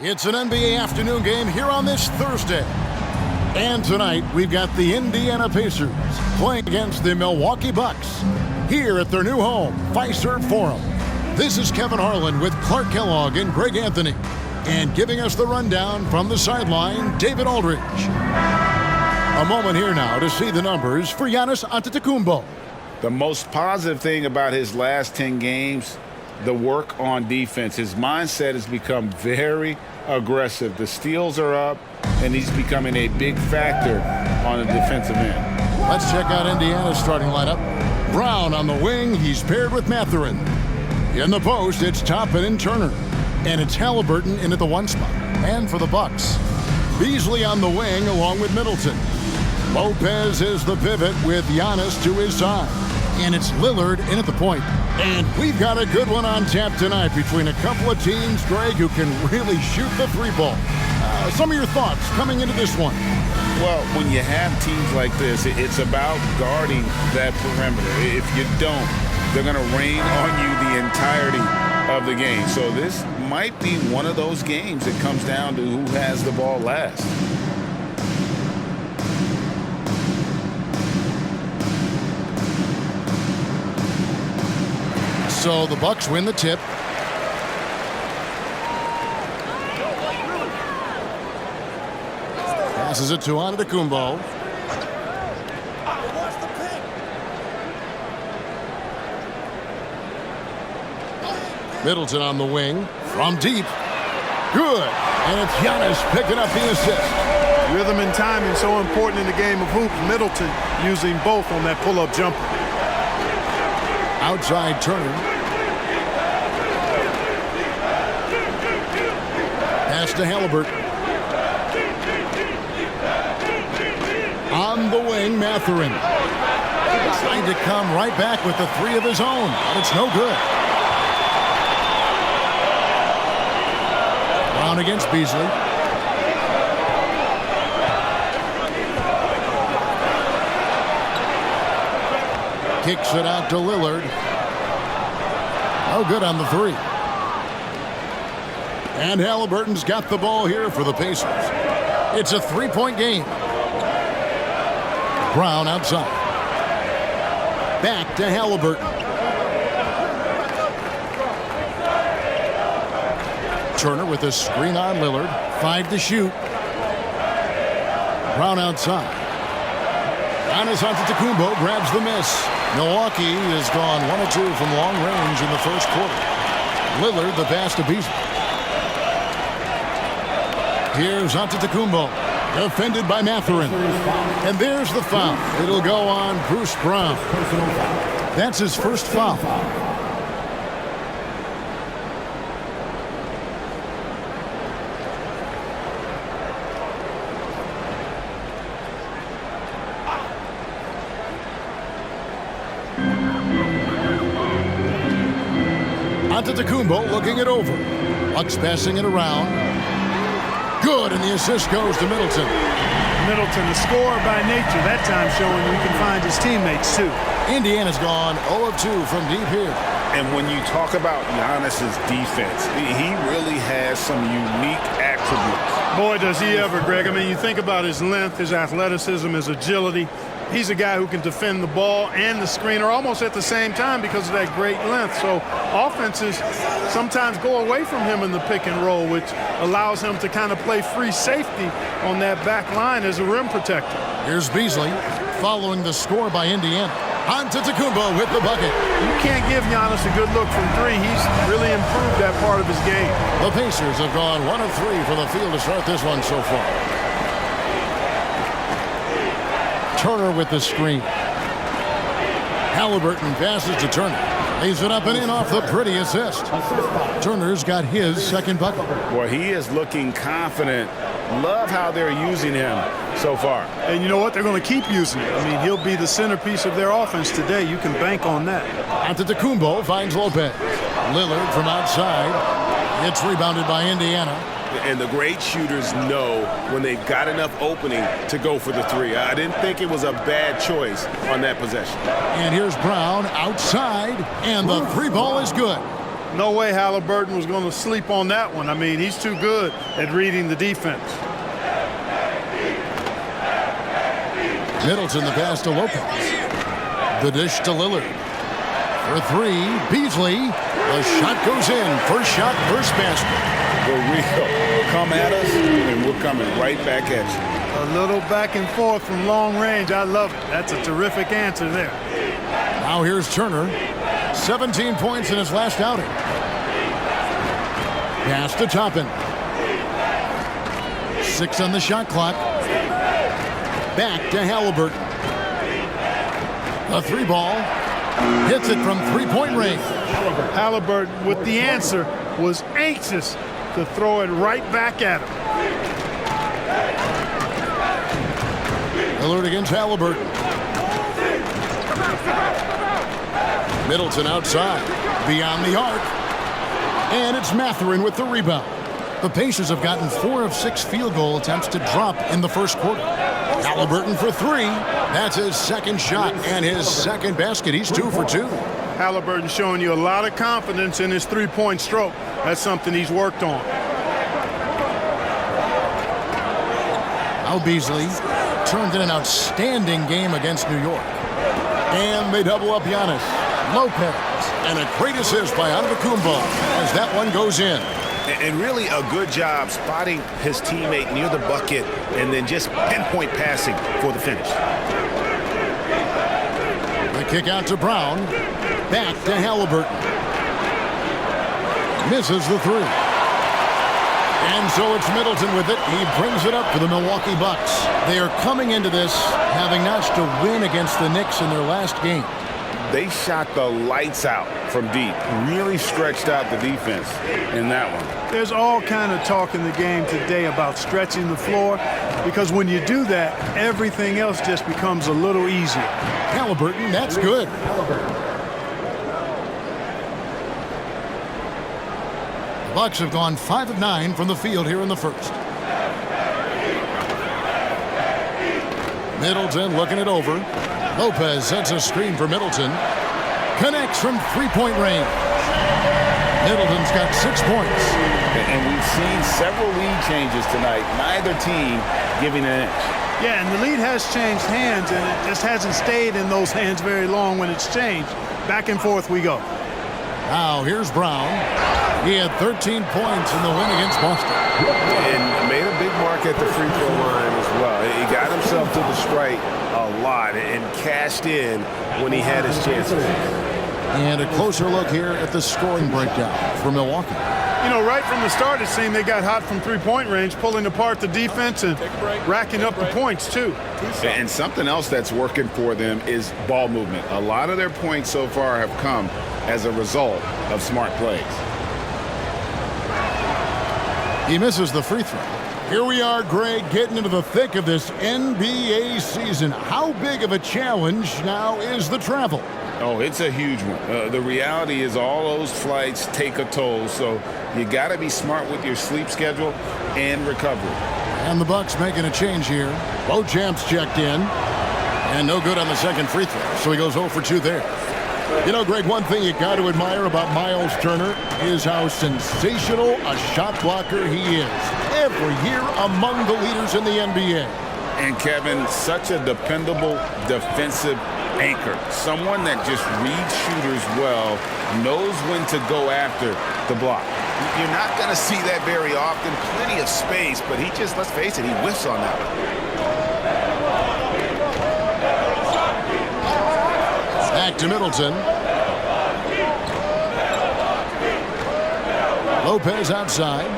It's an NBA afternoon game here on this Thursday. And tonight, we've got the Indiana Pacers playing against the Milwaukee Bucks here at their new home, PACERS Forum. This is Kevin Harlan with Clark Kellogg and Greg Anthony. And giving us the rundown from the sideline, David Aldridge. A moment here now to see the numbers for Giannis Antetokounmpo. The most positive thing about his last 10 games, the work on defense. His mindset has become very aggressive. The steals are up, and he's becoming a big factor on the defensive end. Let's check out Indiana's starting lineup. Brown on the wing. He's paired with Mathurin. In the post, it's Toppin and Turner. And it's Halliburton in at the one spot. And for the Bucks, Beasley on the wing along with Middleton. Lopez is the pivot with Giannis to his side. And it's Lillard in at the point. And we've got a good one on tap tonight between a couple of teams, Greg, who can really shoot the three ball. Some of your thoughts coming into this one. Well, when you have teams like this, it's about guarding that perimeter. If you don't, they're going to rain on you the entirety of the game. So this might be one of those games that comes down to who has the ball last. So the Bucks win the tip. Passes it to Antetokounmpo. Middleton on the wing. From deep. Good. And it's Giannis picking up the assist. Rhythm and timing so important in the game of hoops. Middleton using both on that pull-up jumper. Outside Turner. Pass to Halliburton. On the wing, Mathurin. Trying to come right back with the three of his own, but it's no good. Brown against Beasley. Kicks it out to Lillard. No good on the three. And Halliburton's got the ball here for the Pacers. It's a three-point game. Brown outside. Back to Halliburton. Turner with a screen on Lillard. 5 to shoot. Brown outside. Giannis Antetokounmpo grabs the miss. Milwaukee has gone 1 of 2 from long range in the first quarter. Lillard the pass to Beasley. Here's Antetokounmpo, defended by Mathurin. And there's the foul. It'll go on Bruce Brown. That's his first foul. Antetokounmpo looking it over. Bucks passing it around. Good, and the assist goes to Middleton. Middleton, the scorer by nature, that time showing he can find his teammates too. Indiana's gone 0 of 2 from deep here. And when you talk about Giannis's defense, he really has some unique attributes. Boy, does he ever, Greg. I mean, you think about his length, his athleticism, his agility. He's a guy who can defend the ball and the screener almost at the same time because of that great length. So offenses sometimes go away from him in the pick and roll, which allows him to kind of play free safety on that back line as a rim protector. Here's Beasley following the score by Indiana. Antetokounmpo with the bucket. You can't give Giannis a good look from three. He's really improved that part of his game. The Pacers have gone 1 of 3 from the field to start this one so far. Turner with the screen. Halliburton passes to Turner. Lays it up and in off the pretty assist. Turner's got his second bucket. Well, he is looking confident. Love how they're using him so far. And you know what? They're going to keep using him. I mean, he'll be the centerpiece of their offense today. You can bank on that. Antetokounmpo finds Lopez. Lillard from outside. It's rebounded by Indiana. And the great shooters know when they've got enough opening to go for the three. I didn't think it was a bad choice on that possession. And here's Brown outside, and the three ball is good. No way Halliburton was going to sleep on that one. I mean, he's too good at reading the defense. Middleton, the pass to Lopez. The dish to Lillard. For three, Beasley. The shot goes in. First shot, first basket. For real. Come at us, and we're coming right back at you. A little back and forth from long range. I love it. That's a terrific answer there. Now here's Turner. 17 points in his last outing. Pass to Toppin. 6 on the shot clock. Back to Halliburton. A 3 ball. Hits it from 3-point range. Halliburton, with the answer, was anxious to throw it right back at him. Lillard against Halliburton. Middleton outside. Beyond the arc. And it's Mathurin with the rebound. The Pacers have gotten 4 of 6 field goal attempts to drop in the first quarter. Halliburton for 3. That's his second shot and his second basket. He's 2 for 2. Halliburton showing you a lot of confidence in his three-point stroke. That's something he's worked on. Now Beasley turned in an outstanding game against New York. And they double up Giannis. Lopez. And a great assist by Antetokounmpo as that one goes in. And really a good job spotting his teammate near the bucket and then just pinpoint passing for the finish. The kick out to Brown. Back to Halliburton. Misses the 3. And so it's Middleton with it. He brings it up for the Milwaukee Bucks. They are coming into this having notched a win against the Knicks in their last game. They shot the lights out from deep. Really stretched out the defense in that one. There's all kind of talk in the game today about stretching the floor, because when you do that, everything else just becomes a little easier. Halliburton, that's good. The Bucks have gone 5 of 9 from the field here in the first. Middleton looking it over. Lopez sets a screen for Middleton. Connects from 3-point range. Middleton's got 6 points. And we've seen several lead changes tonight. Neither team giving an inch. Yeah, and the lead has changed hands, and it just hasn't stayed in those hands very long when it's changed. Back and forth we go. Now here's Brown. He had 13 points in the win against Boston. And made a big mark at the free throw line as well. He got himself to the strike a lot and cashed in when he had his chances. And a closer look here at the scoring breakdown for Milwaukee. You know, right from the start, it seemed they got hot from three-point range, pulling apart the defense and racking up the points, too. And something else that's working for them is ball movement. A lot of their points so far have come as a result of smart plays. He misses the free throw. Here we are, Greg, getting into the thick of this NBA season. How big of a challenge now is the travel? Oh, it's a huge one. The reality is all those flights take a toll, so you got to be smart with your sleep schedule and recovery. And the Bucks making a change here. Beauchamp's checked in. And no good on the second free throw, so he goes 0 for 2 there. You know, Greg, one thing you got to admire about Miles Turner is how sensational a shot blocker he is. Every year among the leaders in the NBA. And Kevin, such a dependable defensive anchor. Someone that just reads shooters well, knows when to go after the block. You're not going to see that very often. Plenty of space, but he just, let's face it, he whiffs on that one. Back to Middleton. Lopez outside.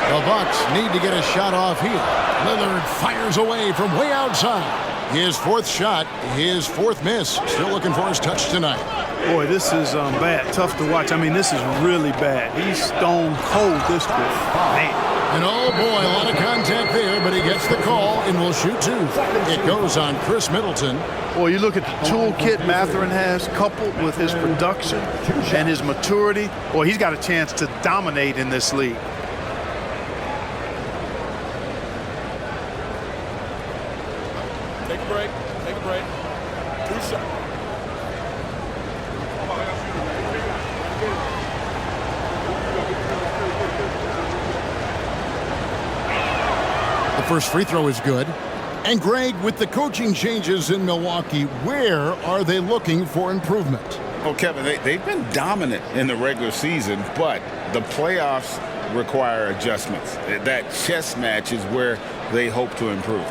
The Bucks need to get a shot off here. Lillard fires away from way outside. His 4th shot, his 4th miss. Still looking for his touch tonight. Boy, this is bad. Tough to watch. I mean, this is really bad. He's stone cold this quarter. Man. And oh boy, a lot of contact there, but he gets the call and will shoot 2. It goes on Chris Middleton. Well, you look at the toolkit Mathurin has, coupled with his production and his maturity. Boy, he's got a chance to dominate in this league. Take a break. 2 shots. first free throw is good. And Greg, with the coaching changes in Milwaukee, where are they looking for improvement? Well, Kevin, they've been dominant in the regular season, but the playoffs require adjustments. That chess match is where they hope to improve.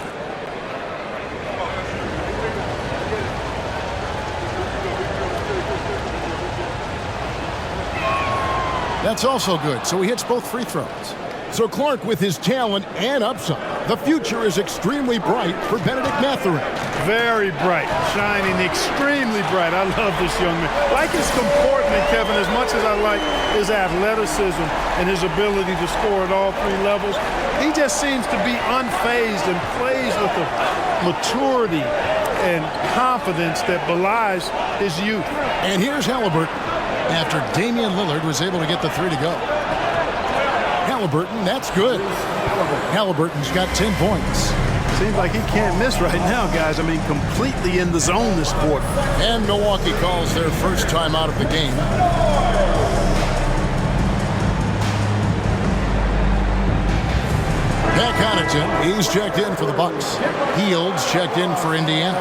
That's also good, so he hits both free throws. So Clark, with his talent and upside, the future is extremely bright for Benedict Mathurin. Very bright, shining extremely bright. I love this young man. Like his comportment, Kevin, as much as I like his athleticism and his ability to score at all three levels, he just seems to be unfazed and plays with a maturity and confidence that belies his youth. And here's Halliburton after Damian Lillard was able to get the three to go. Halliburton, that's good. Halliburton's got 10 points. Seems like he can't miss right now, guys. I mean, completely in the zone this quarter. And Milwaukee calls their first time out of the game. Pat Connaughton, he's checked in for the Bucks. Hields checked in for Indiana.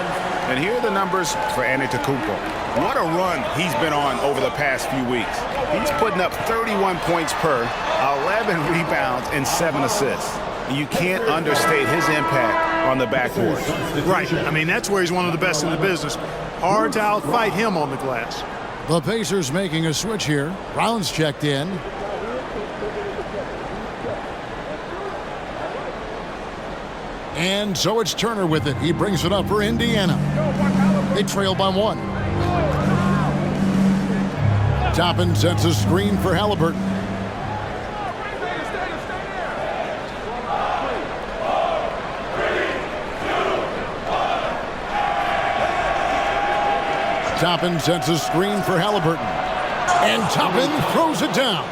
And here are the numbers for Antetokounmpo. What a run he's been on over the past few weeks. He's putting up 31 points per, 11 rebounds, and 7 assists. You can't understate his impact on the backboard. Right. I mean, that's where he's one of the best in the business. Hard to outfight him on the glass. The Pacers making a switch here. Brown's checked in. And so it's Turner with it. He brings it up for Indiana. They trail by 1. Toppin sets a screen for Halliburton. Toppin sets a screen for Halliburton. And Toppin throws it down.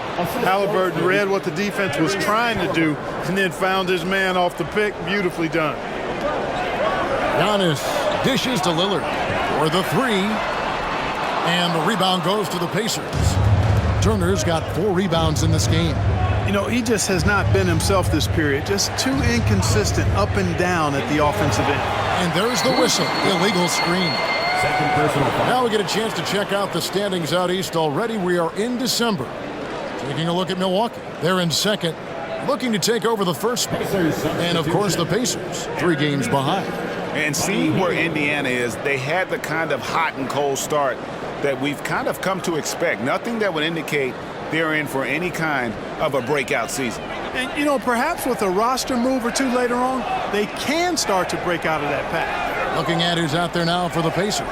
Halliburton read what the defense was trying to do and then found his man off the pick. Beautifully done. Giannis dishes to Lillard for the three. And the rebound goes to the Pacers. Turner's got 4 rebounds in this game. You know, he just has not been himself this period. Just too inconsistent up and down at the offensive end. And there's the whistle. Illegal screen. Second personal foul. Now we get a chance to check out the standings out east already. We are in December. Taking a look at Milwaukee. They're in second, looking to take over the first spot. And, of course, the Pacers, 3 games behind. And seeing where Indiana is, they had the kind of hot and cold start that we've kind of come to expect. Nothing that would indicate they're in for any kind of a breakout season. And, you know, perhaps with a roster move or two later on, they can start to break out of that path. Looking at who's out there now for the Pacers.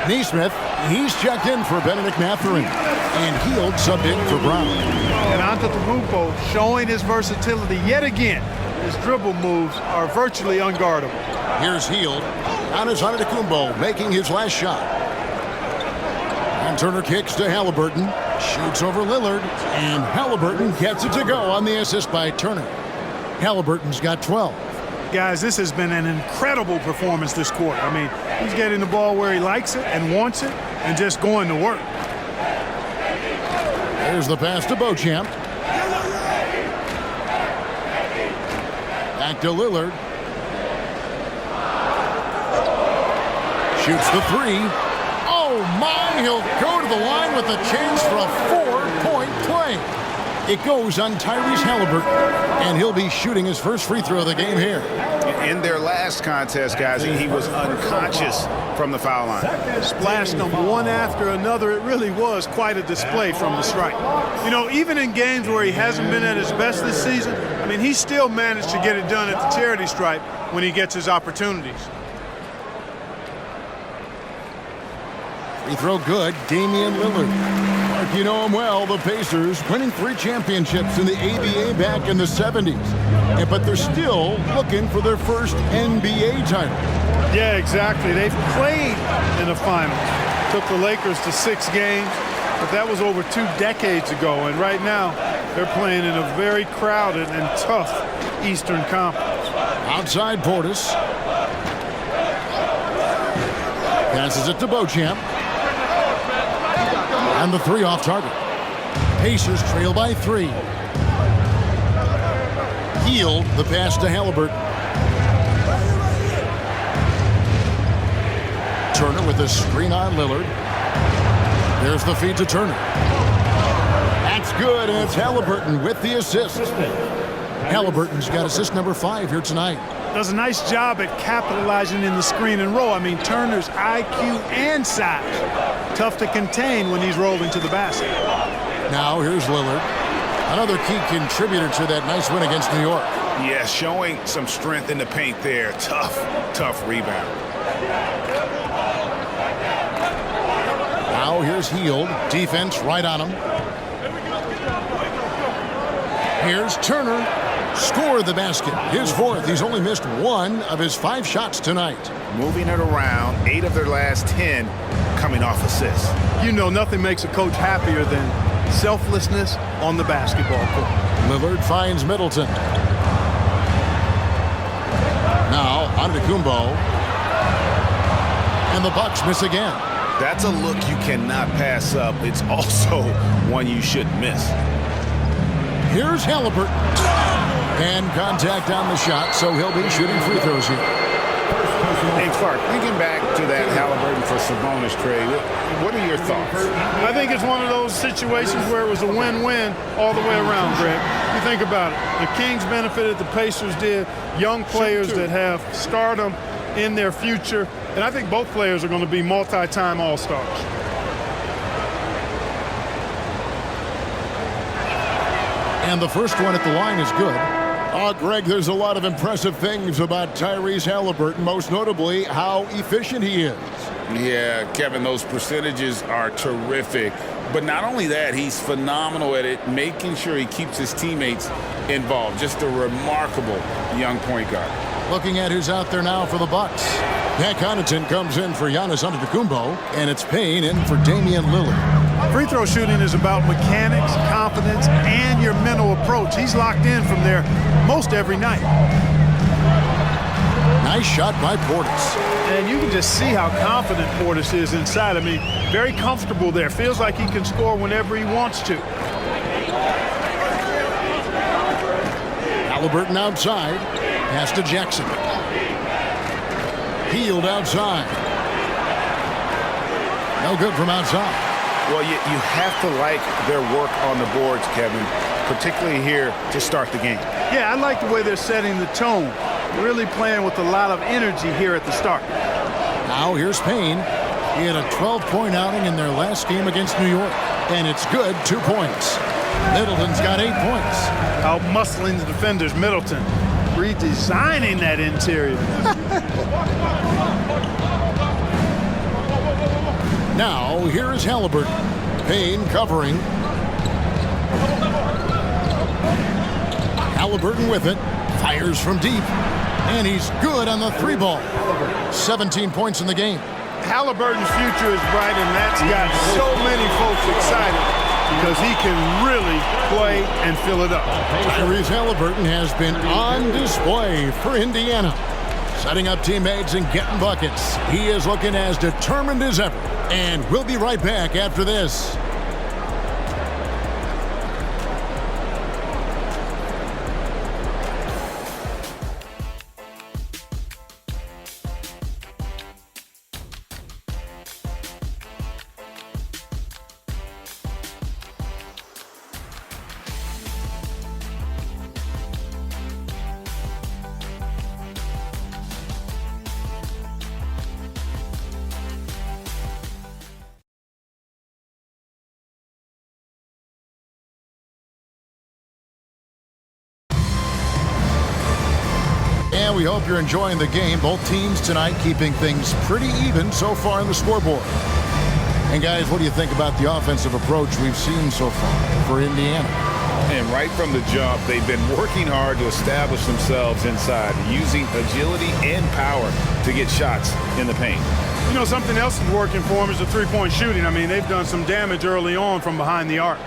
Neesmith, he's checked in for Benedict Mathurin. And Hield subbed in for Brown. And Antetokounmpo showing his versatility yet again. His dribble moves are virtually unguardable. Here's Hield. Giannis Antetokounmpo making his last shot. And Turner kicks to Halliburton. Shoots over Lillard. And Halliburton gets it to go on the assist by Turner. Halliburton's got 12. Guys, this has been an incredible performance this quarter. I mean, he's getting the ball where he likes it and wants it and just going to work. There's the pass to Beauchamp. Back to Lillard. Shoots the three. Oh my, he'll go to the line with a chance for a 4-point play. It goes on Tyrese Halliburton, and he'll be shooting his first free throw of the game here. In their last contest, guys, he was unconscious from the foul line. Splashed them one after another. It really was quite a display from the stripe. You know, even in games where he hasn't been at his best this season, I mean, he still managed to get it done at the charity stripe when he gets his opportunities. Free throw good, Damian Lillard. Mark, you know him well, the Pacers winning 3 championships in the ABA back in the 70s. But they're still looking for their first NBA title. Yeah, exactly. They've played in the finals. Took the Lakers to 6 games, but that was over 2 decades ago. And right now, they're playing in a very crowded and tough Eastern Conference. Outside Portis. Passes it to Beauchamp. And the 3 off target. Pacers trail by 3. Hield the pass to Halliburton. Turner with the screen on Lillard. There's the feed to Turner. That's good, and it's Halliburton with the assist. Halliburton's got assist number 5 here tonight. Does a nice job at capitalizing in the screen and roll. I mean, Turner's IQ and size. Tough to contain when he's rolling to the basket. Now here's Lillard. Another key contributor to that nice win against New York. Yeah, showing some strength in the paint there. Tough rebound. Now here's Hield. Defense right on him. Here's Turner. Scored the basket. His 4th. He's only missed 1 of his 5 shots tonight. Moving it around. 8 of their last 10 coming off assists. You know, nothing makes a coach happier than selflessness on the basketball court. Lillard finds Middleton. Now Antetokounmpo. And the Bucks miss again. That's a look you cannot pass up. It's also one you shouldn't miss. Here's Halliburton. And contact on the shot, so he'll be shooting free throws here. Hey, Clark, thinking back to that Halliburton for Sabonis trade, what are your thoughts? I think it's one of those situations where it was a win-win all the way around, Greg. You think about it. The Kings benefited, the Pacers did. Young players that have stardom in their future. And I think both players are going to be multi-time All-Stars. And the first one at the line is good. Greg, there's a lot of impressive things about Tyrese Halliburton, most notably how efficient he is. Yeah, Kevin, those percentages are terrific. But not only that, he's phenomenal at it, making sure he keeps his teammates involved. Just a remarkable young point guard. Looking at who's out there now for the Bucks. Pat Connaughton comes in for Giannis Antetokounmpo, and it's Payne in for Damian Lillard. Free throw shooting is about mechanics, confidence, and your mental approach. He's locked in from there most every night. Nice shot by Portis. And you can just see how confident Portis is inside. I mean, very comfortable there. Feels like he can score whenever he wants to. Halliburton outside. Pass to Jackson. Hield outside. No good from outside. Well, you have to like their work on the boards, Kevin, particularly here to start the game. Yeah, I like the way they're setting the tone. Really playing with a lot of energy here at the start. Now here's Payne. He had a 12-point outing in their last game against New York. And it's good, 2 points. Middleton's got 8 points. Out muscling the defenders, Middleton. Redesigning that interior. Now, here is Halliburton. Payne covering. Halliburton with it. Fires from deep. And he's good on the 3-ball. 17 points in the game. Halliburton's future is bright, and that's got so many folks excited because he can really play and fill it up. Tyrese Halliburton has been on display for Indiana. Setting up teammates and getting buckets. He is looking as determined as ever. And we'll be right back after this. And we hope you're enjoying the game. Both teams tonight keeping things pretty even so far on the scoreboard. And guys, what do you think about the offensive approach we've seen so far for Indiana? And right from the jump, they've been working hard to establish themselves inside, using agility and power to get shots in the paint. You know, something else is working for them is the three-point shooting. I mean, they've done some damage early on from behind the arc.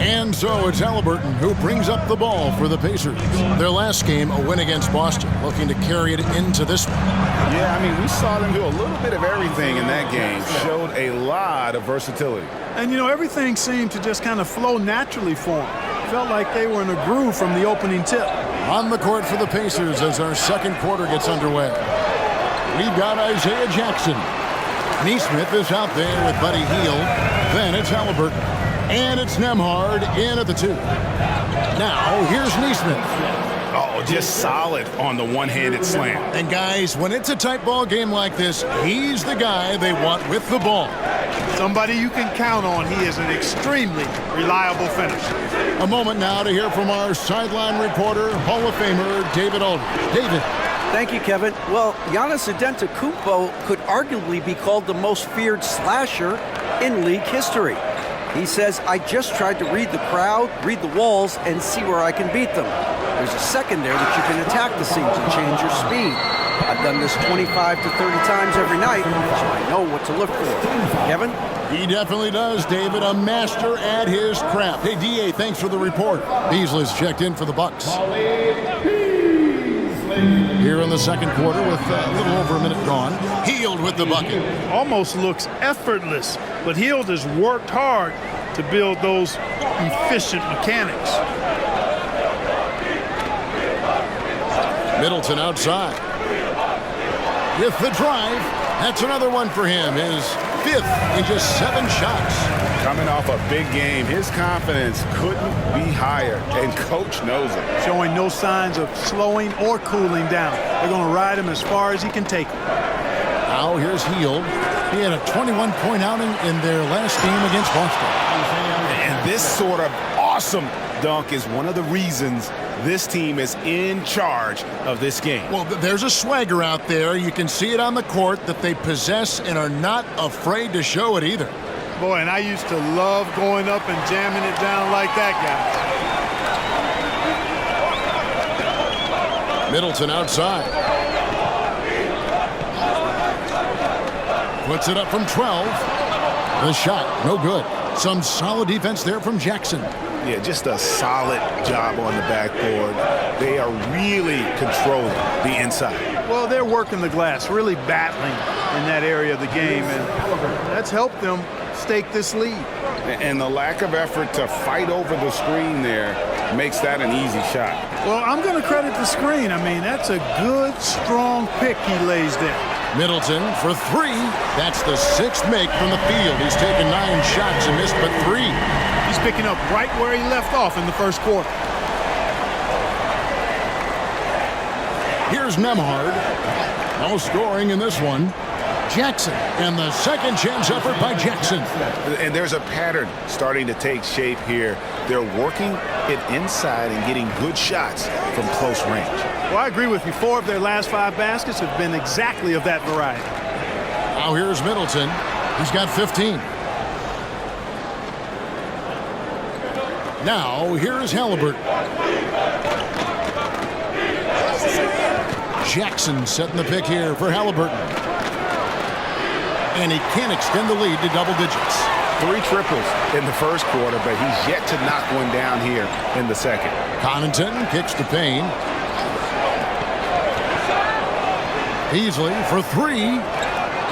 And so it's Halliburton who brings up the ball for the Pacers. Their last game, a win against Boston, looking to carry it into this one. Yeah, I mean, we saw them do a little bit of everything in that game. Showed a lot of versatility. And, you know, everything seemed to just kind of flow naturally for them. Felt like they were in a groove from the opening tip. On the court for the Pacers as our second quarter gets underway. we've got Isaiah Jackson. Neesmith is out there with Buddy Hield. Then it's Halliburton. And it's Nembhard in at the 2. Now, here's Neesmith. Oh, just solid on the one-handed slam. And guys, when it's a tight ball game like this, he's the guy they want with the ball. Somebody you can count on. He is an extremely reliable finisher. A moment now to hear from our sideline reporter, Hall of Famer David Aldridge. David. Thank you, Kevin. Well, Giannis Antetokounmpo could arguably be called the most feared slasher in league history. He says, I just tried to read the crowd, read the walls, and see where I can beat them. There's a second there that you can attack the seams and change your speed. I've done this 25 to 30 times every night, so I know what to look for. Kevin? He definitely does, David. A master at his craft. Hey, D.A., thanks for the report. Beasley's checked in for the Bucks. Here in the second quarter with a little over a minute gone. Hield with the bucket. Almost looks effortless, but Hield has worked hard to build those efficient mechanics. Middleton outside. With the drive, that's another one for him. His 5th in just 7 shots. Coming off a big game, his confidence couldn't be higher, and coach knows it. Showing no signs of slowing or cooling down. They're going to ride him as far as he can take him. Now here's Hield. He had a 21-point outing in their last game against Boston. And this sort of awesome dunk is one of the reasons this team is in charge of this game. Well, there's a swagger out there. You can see it on the court that they possess and are not afraid to show it either. Boy, and I used to love going up and jamming it down like that guy. Middleton outside. Puts it up from 12. The shot, no good. Some solid defense there from Jackson. Yeah, just a solid job on the backboard. They are really controlling the inside. Well, they're working the glass, really battling in that area of the game, and that's helped them stake this lead. And the lack of effort to fight over the screen there makes that an easy shot. Well, I'm going to credit the screen. I mean, that's a good, strong pick he lays there. Middleton for 3. That's the 6th make from the field. He's taken 9 shots and missed but 3. He's picking up right where he left off in the first quarter. Here's Nembhard. No scoring in this one. Jackson, and the second chance effort by Jackson. And there's a pattern starting to take shape here. They're working it inside and getting good shots from close range. Well, I agree with you. 4 of their last 5 baskets have been exactly of that variety. Now here's Middleton. He's got 15. Now here's Halliburton. Jackson setting the pick here for Halliburton. And he can't extend the lead to double digits. 3 triples in the first quarter, but he's yet to knock one down here in the second. Connaughton kicks to Payne. Beasley for 3.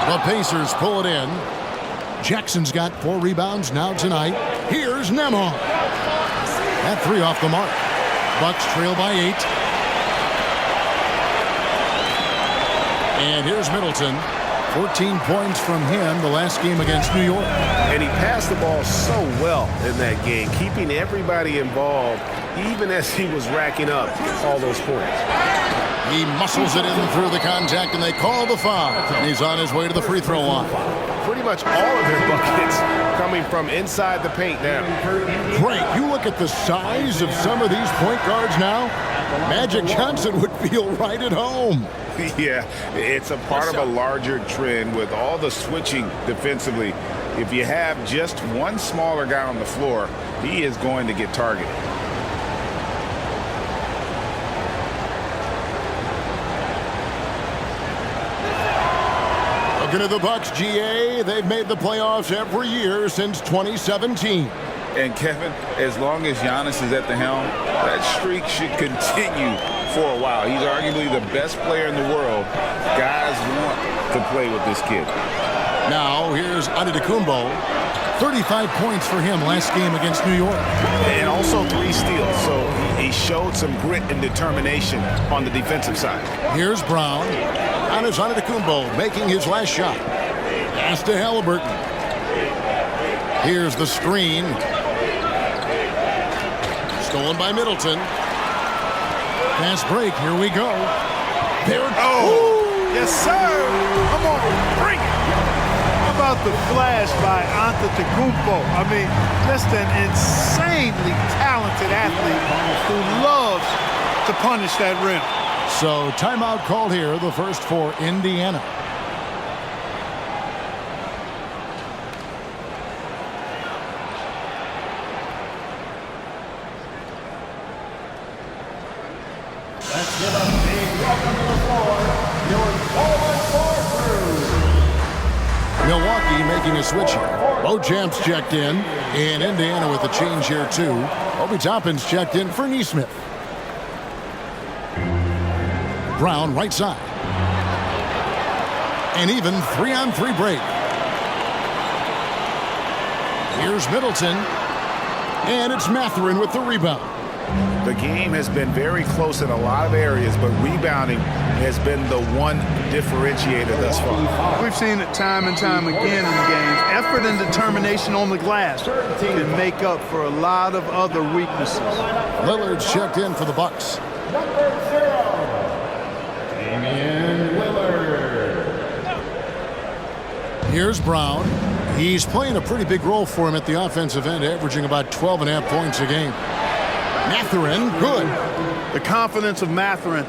The Pacers pull it in. Jackson's got 4 rebounds now tonight. Here's Nembhard. That 3 off the mark. Bucks trail by 8. And here's Middleton. 14 points from him the last game against New York. And he passed the ball so well in that game, keeping everybody involved, even as he was racking up all those points. He muscles it in through the contact, and they call the foul. And he's on his way to the free throw line. Pretty much all of their buckets coming from inside the paint now. Great. You look at the size of some of these point guards now. Magic Johnson would feel right at home. Yeah, it's a part of a larger trend with all the switching defensively. If you have just one smaller guy on the floor, he is going to get targeted. Looking at the Bucks, GA, they've made the playoffs every year since 2017. And Kevin, as long as Giannis is at the helm, that streak should continue for a while. He's arguably the best player in the world. Guys want to play with this kid. Now here's Antetokounmpo 35 points for him last game against New York. And also 3 steals, so he showed some grit and determination on the defensive side. Here's Brown. Giannis Antetokounmpo making his last shot. Pass to Halliburton. Here's the screen. Stolen by Middleton. Fast break. Here we go. There. Oh, yes, sir. Come on, bring it. How about the flash by Antetokounmpo? I mean, just an insanely talented athlete who loves to punish that rim. So timeout called here, the first for Indiana. Let's give a big welcome to the floor, your forward crew. Milwaukee making a switch here. Beauchamp's checked in, and Indiana with a change here too. Obi Toppin's checked in for Neesmith. Brown right side. An even 3-on-3 break. Here's Middleton. And it's Mathurin with the rebound. The game has been very close in a lot of areas, but rebounding has been the one differentiator thus far. We've seen it time and time again in games. Effort and determination on the glass can make up for a lot of other weaknesses. Lillard's checked in for the Bucks. Number 0, Damian Lillard. Here's Brown. He's playing a pretty big role for him at the offensive end, averaging about 12.5 points a game. Mathurin, good. The confidence of Mathurin,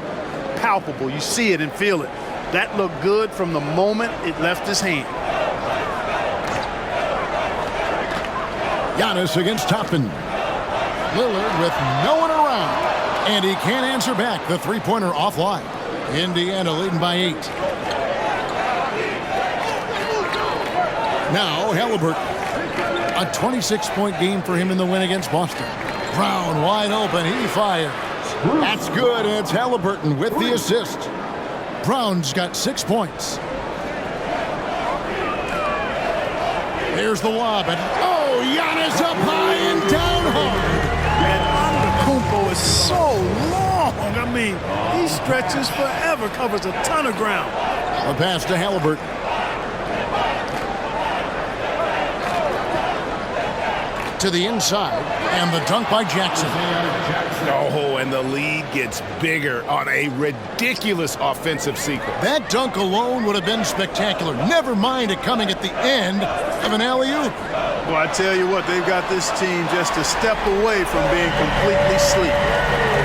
palpable. You see it and feel it. That looked good from the moment it left his hand. Giannis against Toppin. Lillard with no one around. And he can't answer back. The three-pointer offline. Indiana leading by 8. Now Halliburton. A 26-point game for him in the win against Boston. Brown wide open. He fires. That's good. And it's Halliburton with the assist. Brown's got 6 points. Here's the lob. And oh, Giannis up high and down hard. And Antetokounmpo is so long. I mean, he stretches forever, covers a ton of ground. A pass to Halliburton. To the inside, and the dunk by Jackson. Oh, and the lead gets bigger on a ridiculous offensive sequence. That dunk alone would have been spectacular. Never mind it coming at the end of an alley-oop. Well, I tell you what, they've got this team just a step away from being completely asleep.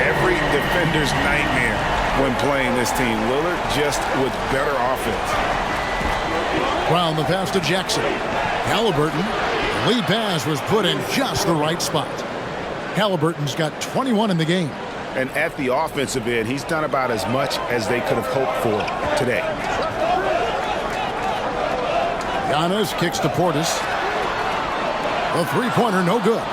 Every defender's nightmare when playing this team. Lillard just with better offense. Brown the pass to Jackson. Halliburton. Lead pass was put in just the right spot. Halliburton's got 21 in the game. And at the offensive end, he's done about as much as they could have hoped for today. Giannis kicks to Portis. The three-pointer, no good.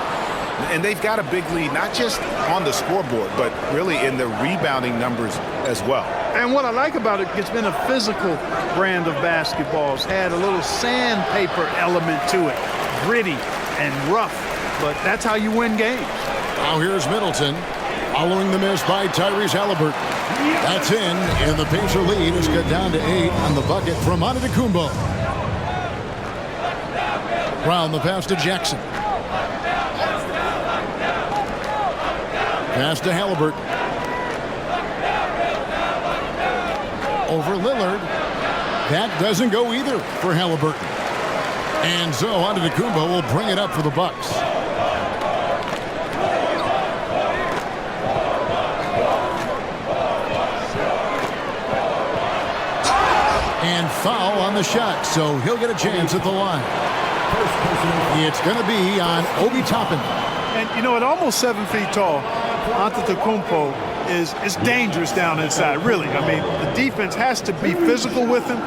And they've got a big lead, not just on the scoreboard, but really in the rebounding numbers as well. And what I like about it, it's been a physical brand of basketball. It's had a little sandpaper element to it. Gritty and rough, but that's how you win games. Now here's Middleton, following the miss by Tyrese Halliburton. That's in, and the Pacer lead is cut down to 8 on the bucket from Antetokounmpo. Brown the pass to Jackson. Pass to Halliburton. Over Lillard. That doesn't go either for Halliburton. And so Antetokounmpo will bring it up for the Bucks. And foul on the shot, so he'll get a chance at the line. It's going to be on Obi Toppin. And, you know, at almost 7 feet tall, Antetokounmpo is dangerous down inside, really. I mean, the defense has to be physical with him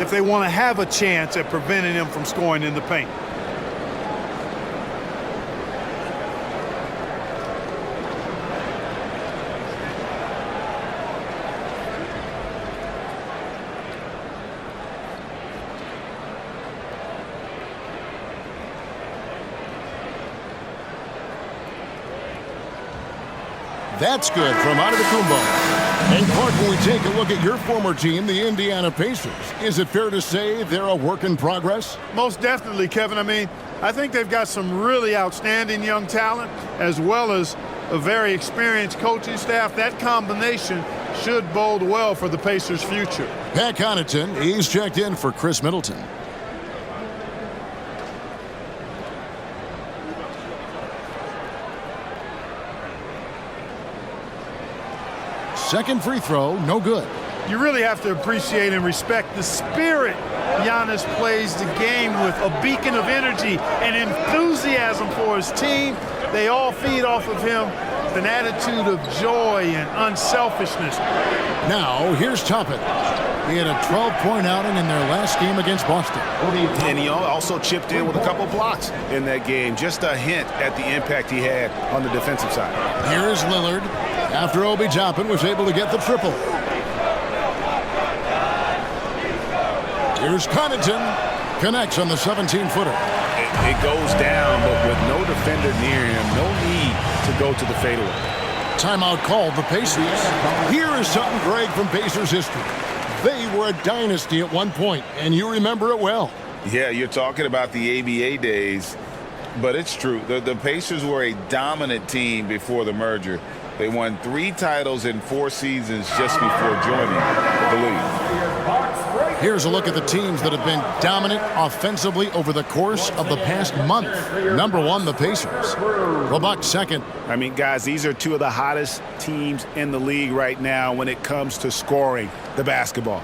if they want to have a chance at preventing him from scoring in the paint. That's good from Antetokounmpo. And Clark, when we take a look at your former team, the Indiana Pacers, is it fair to say they're a work in progress? Most definitely, Kevin. I mean, I think they've got some really outstanding young talent as well as a very experienced coaching staff. That combination should bode well for the Pacers' future. Pat Connaughton, he's checked in for Chris Middleton. Second free throw, no good. You really have to appreciate and respect the spirit Giannis plays the game with, a beacon of energy and enthusiasm for his team. They all feed off of him with an attitude of joy and unselfishness. Now, here's Toppin. He had a 12-point outing in their last game against Boston. And he also chipped in with a couple blocks in that game. Just a hint at the impact he had on the defensive side. Here's Lillard after Obi Toppin was able to get the triple. Here's Connaughton. Connects on the 17-footer. It goes down, but with no defender near him, no need to go to the fadeaway. Timeout called the Pacers. Here is something, Greg, from Pacers history. They were a dynasty at one point, and you remember it well. Yeah, you're talking about the ABA days, but it's true. The Pacers were a dominant team before the merger. They won 3 titles in 4 seasons just before joining the league. Here's a look at the teams that have been dominant offensively over the course of the past month. Number 1, the Pacers. The Bucks second. I mean, guys, these are 2 of the hottest teams in the league right now when it comes to scoring the basketball.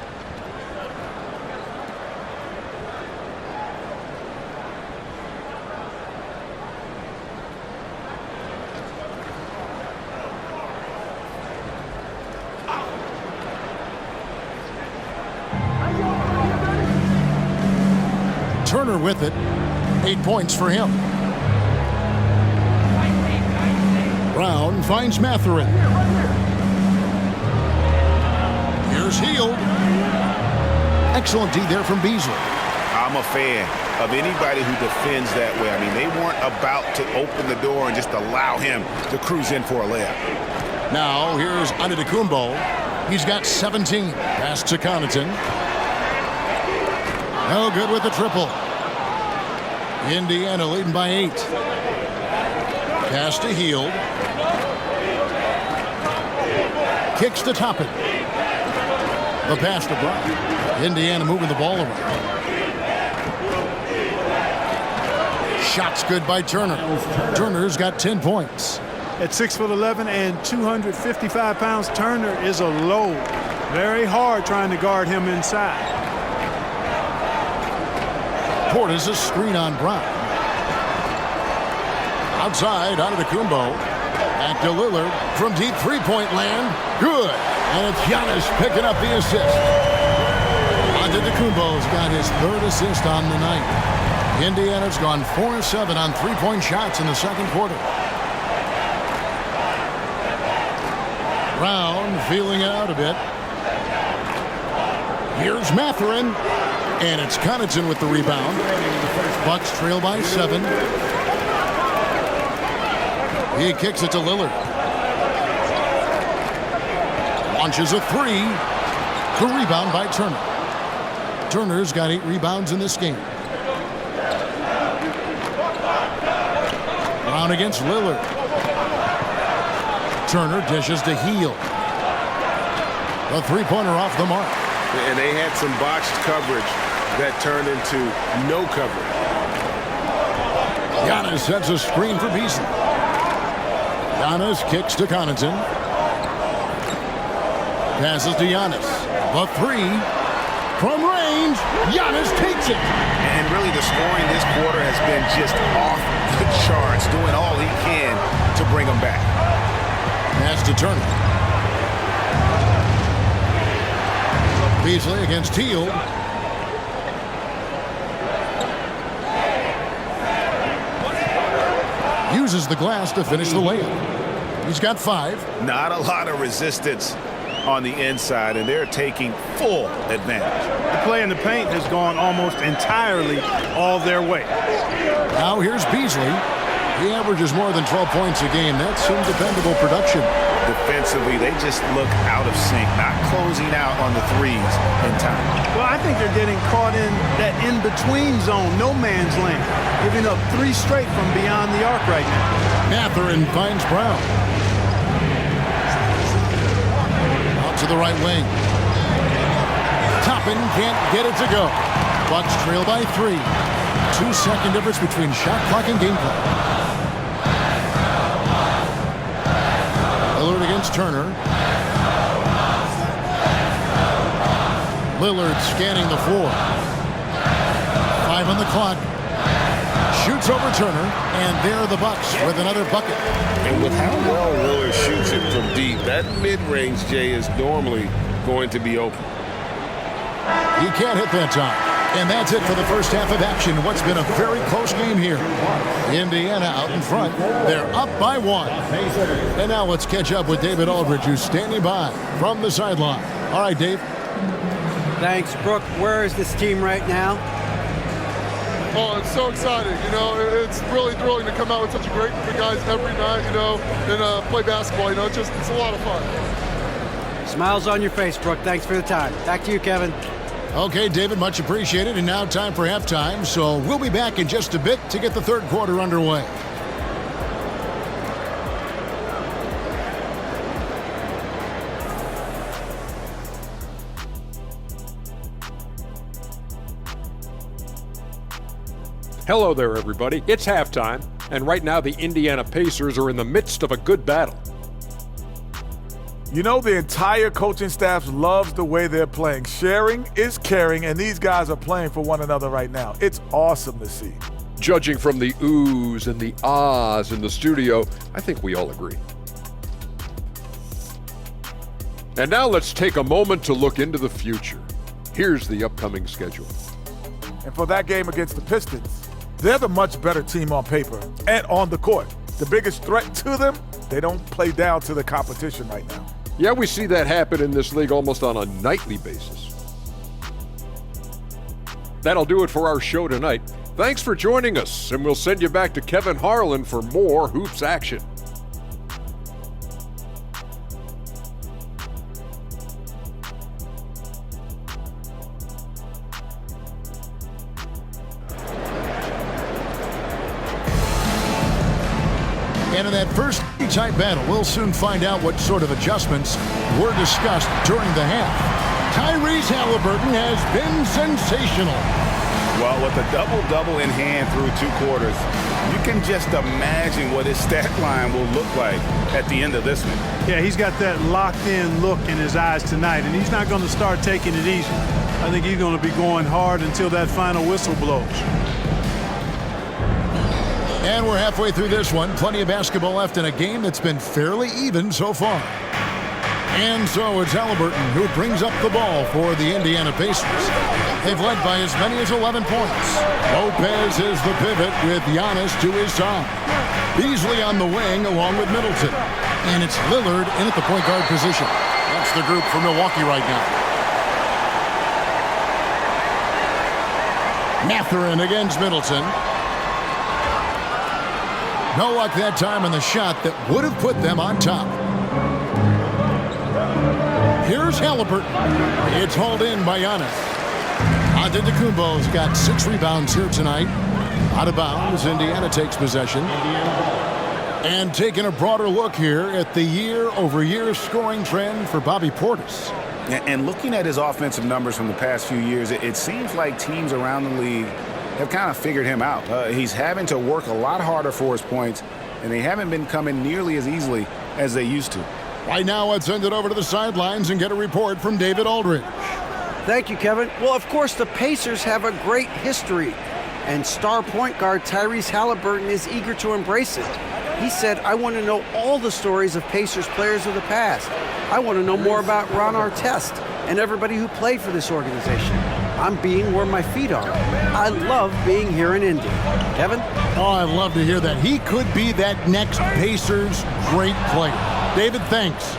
Turner with it. 8 points for him. Brown finds Mathurin. Here's Hield. Excellent D there from Beasley. I'm a fan of anybody who defends that way. I mean, they weren't about to open the door and just allow him to cruise in for a layup. Now here's Antetokounmpo. He's got 17. Pass to Connaughton. No good with the triple. Indiana leading by 8. Pass to Hield. Kicks to Toppin. The pass to Brown. Indiana moving the ball around. Shots good by Turner. Turner's got 10 points. At 6'11" and 255 pounds, Turner is a load. Very hard trying to guard him inside. Portis a screen on Brown. Outside, Antetokounmpo. Back to Lillard from deep three-point land. Good. And it's Giannis picking up the assist. Antetokounmpo's got his 3rd assist on the night. Indiana's gone 4-7 on three-point shots in the second quarter. Brown feeling it out a bit. Here's Mathurin. And it's Connaughton with the rebound. Bucks trail by 7. He kicks it to Lillard. Launches a 3. The rebound by Turner. Turner's got 8 rebounds in this game. Brown against Lillard. Turner dishes to Hield. The three-pointer off the mark. And they had some botched coverage that turned into no coverage. Giannis sets a screen for Beasley. Giannis kicks to Connaughton. Passes to Giannis. The 3 from range. Giannis takes it. And really the scoring this quarter has been just off the charts, doing all he can to bring them back. Pass to Turner. Beasley against Hield. Uses the glass to finish the layup. He's got 5. Not a lot of resistance on the inside, and they're taking full advantage. The play in the paint has gone almost entirely all their way. Now here's Beasley. He averages more than 12 points a game. That's some dependable production. defensively, they just look out of sync, not closing out on the threes in time. Well, I think they're getting caught in that in-between zone, no man's land, giving up 3 straight from beyond the arc right now. Mathurin finds Brown. Out to the right wing. Toppin can't get it to go. Bucks trail by 3. 2-second difference between shot clock and game clock. Lillard against Turner. Lillard scanning the floor. 5 on the clock. Shoots over Turner, and there are the Bucks with another bucket. And with how well Lillard shoots it from deep, that mid-range, Jay, is normally going to be open. He can't hit that time. And that's it for the first half of action. What's been a very close game here. Indiana out in front. They're up by 1. And now let's catch up with David Aldridge, who's standing by from the sideline. All right, Dave. Thanks, Brooke. Where is this team right now? Oh, it's so exciting. You know, it's really thrilling to come out with such a great group of guys every night, you know, and play basketball. You know, it's a lot of fun. Smiles on your face, Brooke. Thanks for the time. Back to you, Kevin. Okay, David, much appreciated. And now time for halftime. So we'll be back in just a bit to get the third quarter underway. Hello there, everybody. It's halftime, and right now the Indiana Pacers are in the midst of a good battle. You know, the entire coaching staff loves the way they're playing. Sharing is caring, and these guys are playing for one another right now. It's awesome to see. Judging from the oohs and the ahs in the studio, I think we all agree. And now let's take a moment to look into the future. Here's the upcoming schedule. And for that game against the Pistons, they're the much better team on paper and on the court. The biggest threat to them, they don't play down to the competition right now. Yeah, we see that happen in this league almost on a nightly basis. That'll do it for our show tonight. Thanks for joining us, and we'll send you back to Kevin Harlan for more hoops action. And in that first tight battle, we'll soon find out what sort of adjustments were discussed during the half. Tyrese Halliburton has been sensational. Well, with a double-double in hand through 2 quarters, you can just imagine what his stat line will look like at the end of this one. Yeah, he's got that locked-in look in his eyes tonight, and he's not going to start taking it easy. I think he's going to be going hard until that final whistle blows. And we're halfway through this one. Plenty of basketball left in a game that's been fairly even so far. And so it's Halliburton who brings up the ball for the Indiana Pacers. They've led by as many as 11 points. Lopez is the pivot with Giannis to his side. Beasley on the wing along with Middleton. And it's Lillard in at the point guard position. That's the group for Milwaukee right now. Mathurin against Middleton. No luck that time on the shot that would have put them on top. Here's Halliburton. It's hauled in by Giannis. Antetokounmpo's got 6 rebounds here tonight. Out of bounds, Indiana takes possession. And taking a broader look here at the year-over-year scoring trend for Bobby Portis. And looking at his offensive numbers from the past few years, it seems like teams around the league have kind of figured him out. He's having to work a lot harder for his points, and they haven't been coming nearly as easily as they used to. Right now, let's send it over to the sidelines and get a report from David Aldridge. Thank you, Kevin. Well, of course, the Pacers have a great history, and star point guard Tyrese Halliburton is eager to embrace it. He said, I want to know all the stories of Pacers players of the past. I want to know more about Ron Artest and everybody who played for this organization. I'm being where my feet are. I love being here in Indy. Kevin? Oh, I'd love to hear that. He could be that next Pacers great player. David, thanks.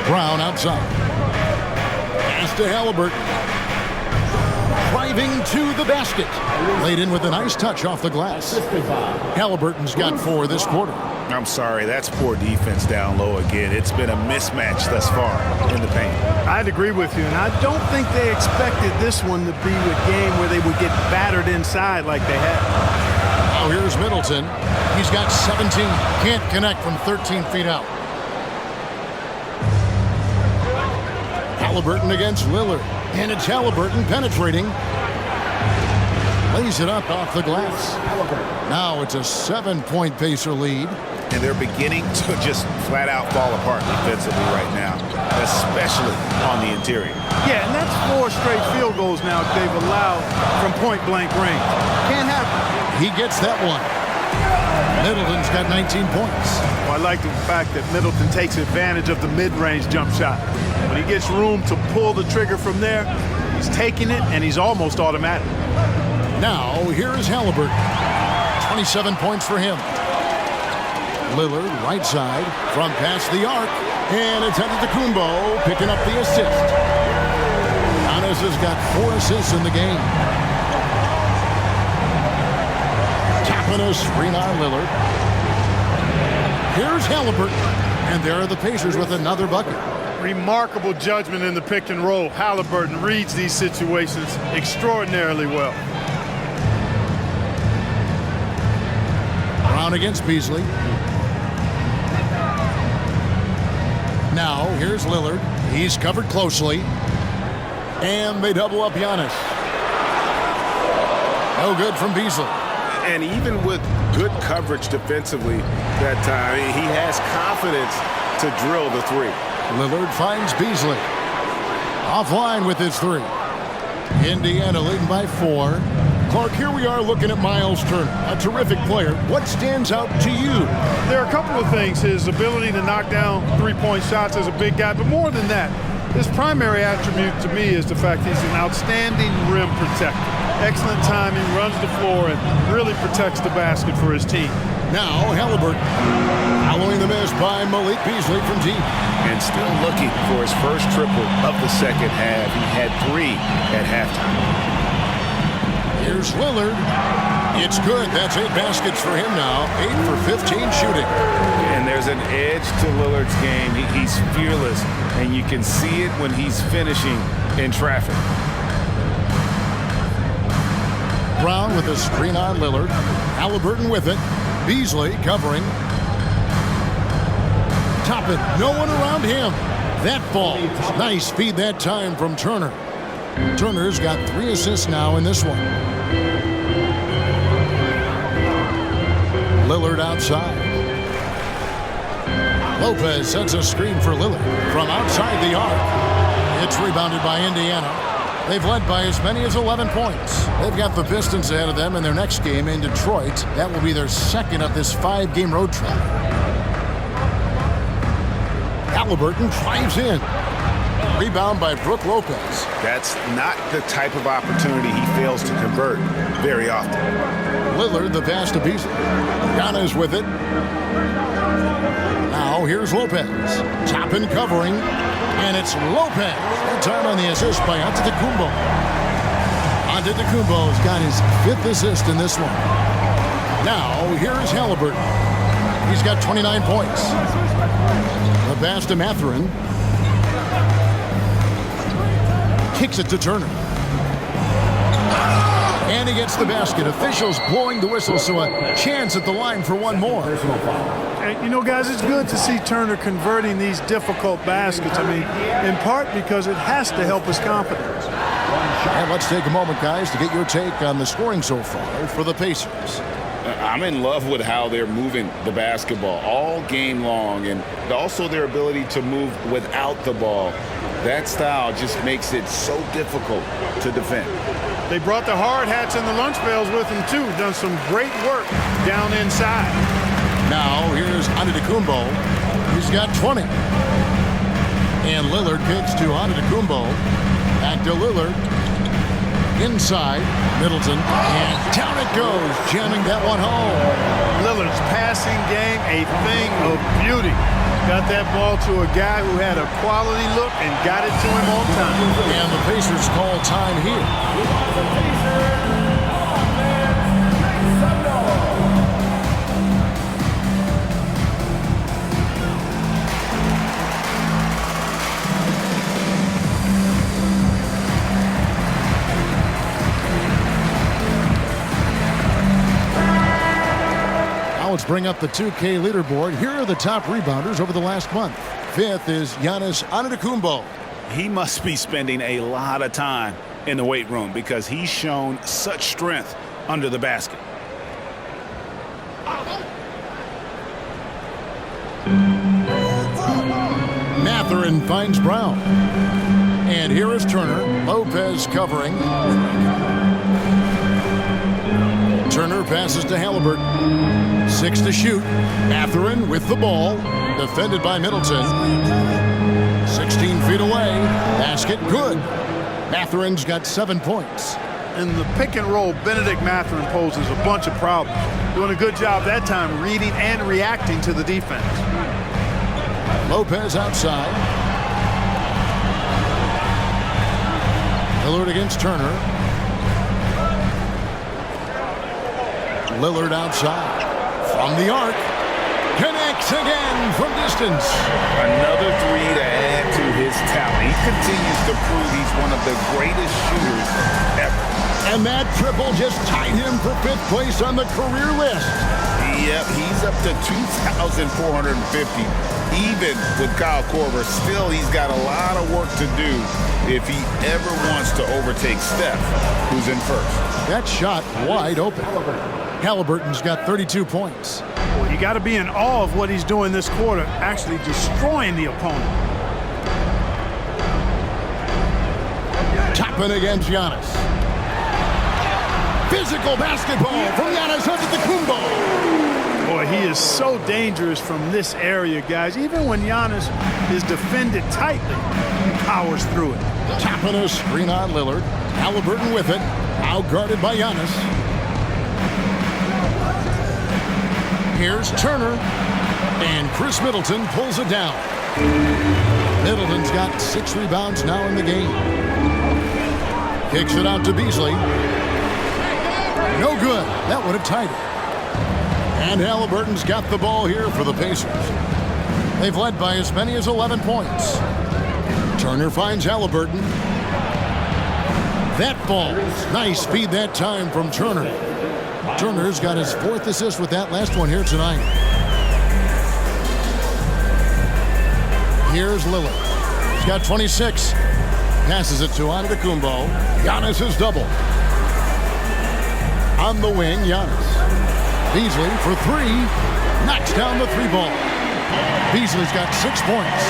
Brown outside. Pass to Halliburton. driving to the basket. Laid in with a nice touch off the glass. Halliburton's got 4 this quarter. I'm sorry, that's poor defense down low again. It's been a mismatch thus far in the paint. I'd agree with you, and I don't think they expected this one to be a game where they would get battered inside like they had. Now here's Middleton. He's got 17. Can't connect from 13 feet out. Halliburton against Lillard. And it's Halliburton penetrating. Lays it up off the glass. Now it's a 7-point Pacer lead. And they're beginning to just flat out fall apart defensively right now, especially on the interior. Yeah, and that's 4 straight field goals now they've allowed from point-blank range. Can't have it. He gets that one. Middleton's got 19 points. Well, I like the fact that Middleton takes advantage of the mid-range jump shot. When he gets room to pull the trigger from there, he's taking it, and he's almost automatic. Now, here is Halliburton. 27 points for him. Lillard, right side, from past the arc, and it's Antetokounmpo picking up the assist. Giannis has got 4 assists in the game. Tapping a screen on Lillard. Here's Halliburton, and there are the Pacers with another bucket. Remarkable judgment in the pick and roll. Halliburton reads these situations extraordinarily well. Brown against Beasley. Now, here's Lillard. He's covered closely. And they double up Giannis. No good from Beasley. And even with good coverage defensively that time, he has confidence to drill the 3. Lillard finds Beasley. Offline with his 3. Indiana leading by 4. Clark, here we are looking at Miles Turner, a terrific player. What stands out to you? There are a couple of things. His ability to knock down three-point shots as a big guy, but more than that, his primary attribute to me is the fact he's an outstanding rim protector. Excellent timing, runs the floor, and really protects the basket for his team. Now Halliburton, following the miss by Malik Beasley from deep. And still looking for his first triple of the second half. He had 3 at halftime. Here's Lillard. It's good. That's 8 baskets for him now. 8 for 15 shooting. And there's an edge to Lillard's game. He's fearless, and you can see it when he's finishing in traffic. Brown with a screen on Lillard. Halliburton with it. Beasley covering. Top it. No one around him. That ball. Nice feed that time from Turner. Turner's got 3 assists now in this one. Lillard outside. Lopez sets a screen for Lillard from outside the arc. It's rebounded by Indiana. They've led by as many as 11 points. They've got the Pistons ahead of them in their next game in Detroit. That will be their second of this 5-game road trip. Halliburton drives in. Rebound by Brook Lopez. That's not the type of opportunity he fails to convert very often. Lillard, the pass to Beasley. Giannis with it. Now here's Lopez. Toppin covering. And it's Lopez. That time on the assist by Antetokounmpo. Antetokounmpo's got his 5th assist in this one. Now here's Halliburton. He's got 29 points. The pass to Mathurin. Kicks it to Turner. And he gets the basket. Officials blowing the whistle, so a chance at the line for one more. And, you know, guys, it's good to see Turner converting these difficult baskets. I mean, in part because it has to help his confidence. And let's take a moment, guys, to get your take on the scoring so far for the Pacers. I'm in love with how they're moving the basketball all game long, and also their ability to move without the ball. That style just makes it so difficult to defend. They brought the hard hats and the lunch pails with them, too. Done some great work down inside. Now, here's Antetokounmpo. He's got 20. And Lillard kicks to Antetokounmpo. Back to Lillard. Inside, Middleton. And down it goes, jamming that one home. Lillard's passing game, a thing of beauty. Got that ball to a guy who had a quality look and got it to him on time. And the Pacers call time here. Now let's bring up the 2K leaderboard. Here are the top rebounders over the last month. Fifth is Giannis Antetokounmpo. He must be spending a lot of time in the weight room because he's shown such strength under the basket. Mathurin finds Brown. And here is Turner. Lopez covering. Turner passes to Halliburton. 6 to shoot. Mathurin with the ball. Defended by Middleton. 16 feet away. Basket good. Mathurin's got 7 points. In the pick and roll, Benedict Mathurin poses a bunch of problems. Doing a good job that time reading and reacting to the defense. Lopez outside. Lillard against Turner. Lillard outside. From the arc. Connects again from distance. Another three to add to his talent. He continues to prove he's one of the greatest shooters ever. And that triple just tied him for 5th place on the career list. Yep, he's up to 2,450. Even with Kyle Korver, still he's got a lot of work to do if he ever wants to overtake Steph, who's in first. That shot wide open. Halliburton's got 32 points. Well, you got to be in awe of what he's doing this quarter, actually destroying the opponent. Toppin against Giannis. Physical basketball from Giannis Antetokounmpo. Boy, he is so dangerous from this area, guys. Even when Giannis is defended tightly, he powers through it. Toppin a screen on Lillard. Halliburton with it. Out guarded by Giannis. Here's Turner. And Chris Middleton pulls it down. Middleton's got 6 rebounds now in the game. Kicks it out to Beasley. No good. That would have tied it. And Halliburton's got the ball here for the Pacers. They've led by as many as 11 points. Turner finds Halliburton. That ball. Nice speed that time from Turner. Turner's got his 4th assist with that last one here tonight. Here's Lillard. He's got 26. Passes it to Antetokounmpo. Giannis is double. On the wing, Giannis. Beasley for 3. Knocks down the 3-ball. Beasley's got 6 points.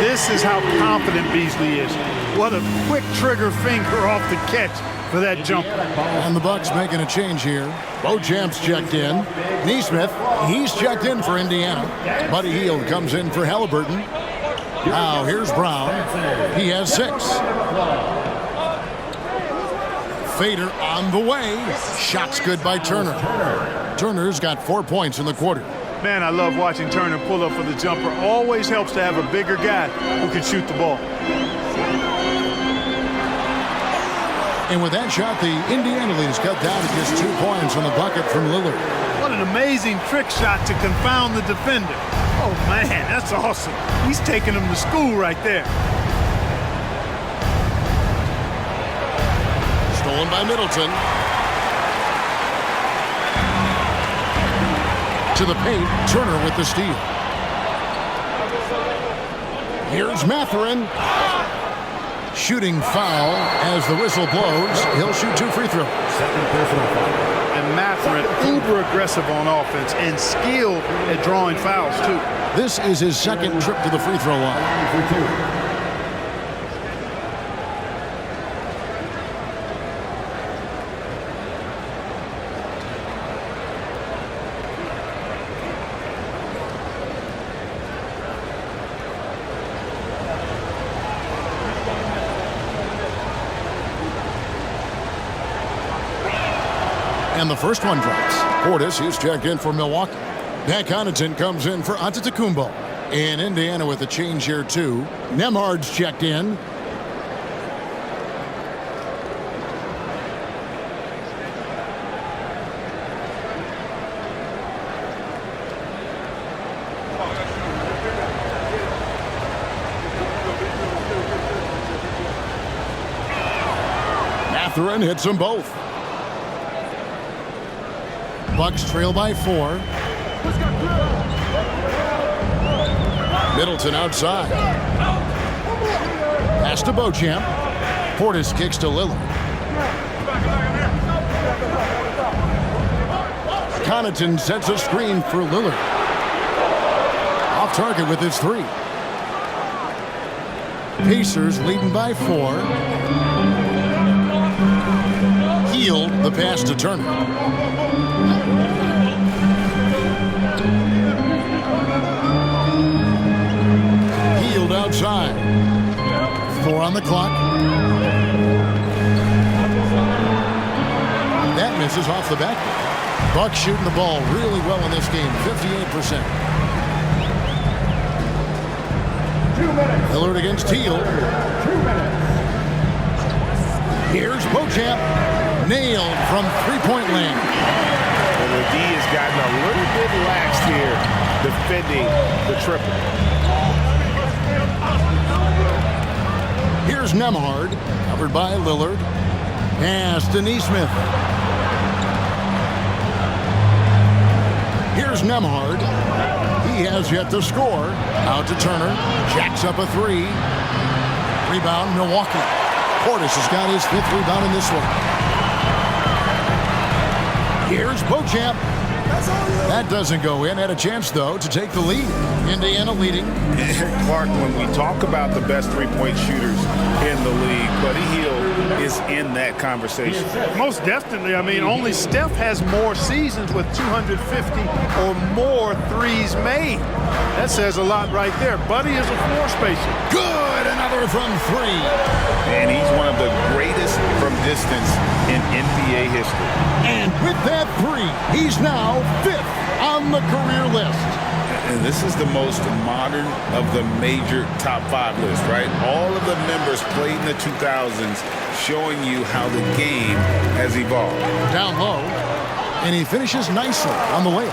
This is how confident Beasley is. What a quick trigger finger off the catch for that jumper. And the Bucks making a change here. Beauchamp's checked in. Neesmith, he's checked in for Indiana. Buddy Hield comes in for Halliburton. Now here's Brown. He has 6. Fader on the way. Shot's good by Turner. Turner's got 4 points in the quarter. Man, I love watching Turner pull up for the jumper. Always helps to have a bigger guy who can shoot the ball. And with that shot, the Indiana lead is cut down to just 2 points on the bucket from Lillard. What an amazing trick shot to confound the defender. Oh, man, that's awesome. He's taking him to school right there. Stolen by Middleton. To the paint, Turner with the steal. Here's Mathurin. Shooting foul as the whistle blows. He'll shoot 2 free throws. And Mathurin, uber aggressive on offense and skilled at drawing fouls, too. This is his 2nd trip to the free throw line. And the first one drops. Portis, he's checked in for Milwaukee. Pat Connaughton comes in for Antetokounmpo. And Indiana with a change here, too. Nemhard's checked in. Mathurin hits them both. Bucks trail by 4. Middleton outside. Pass to Beauchamp. Portis kicks to Lillard. Connaughton sets a screen for Lillard. Off target with his 3. Pacers leading by 4. Healed the pass to Turner. Healed outside. 4 on the clock. That misses off the back. Bucks shooting the ball really well in this game, 58%. 2 minutes. Lillard against Teal. 2 minutes. Here's Beauchamp. Nailed from three-point land. And the D has gotten a little bit laxed here defending the triple. Here's Nemhard, covered by Lillard. Pass to Neesmith. Here's Nemhard. He has yet to score. Out to Turner. Jacks up a 3. Rebound, Milwaukee. Portis has got his 5th rebound in this one. Here's Beauchamp. That doesn't go in. Had a chance, though, to take the lead. Indiana leading. Clark, when we talk about the best three-point shooters in the league, Buddy Hield is in that conversation. Most definitely. I mean, only Steph has more seasons with 250 or more threes made. That says a lot right there. Buddy is a floor spacer. Good. Another from 3. And he's one of the greatest from distance in NBA history. And with that 3, he's now 5th on the career list. And this is the most modern of the major top 5 list, right? All of the members played in the 2000s, showing you how the game has evolved. Down low, and he finishes nicely on the layup.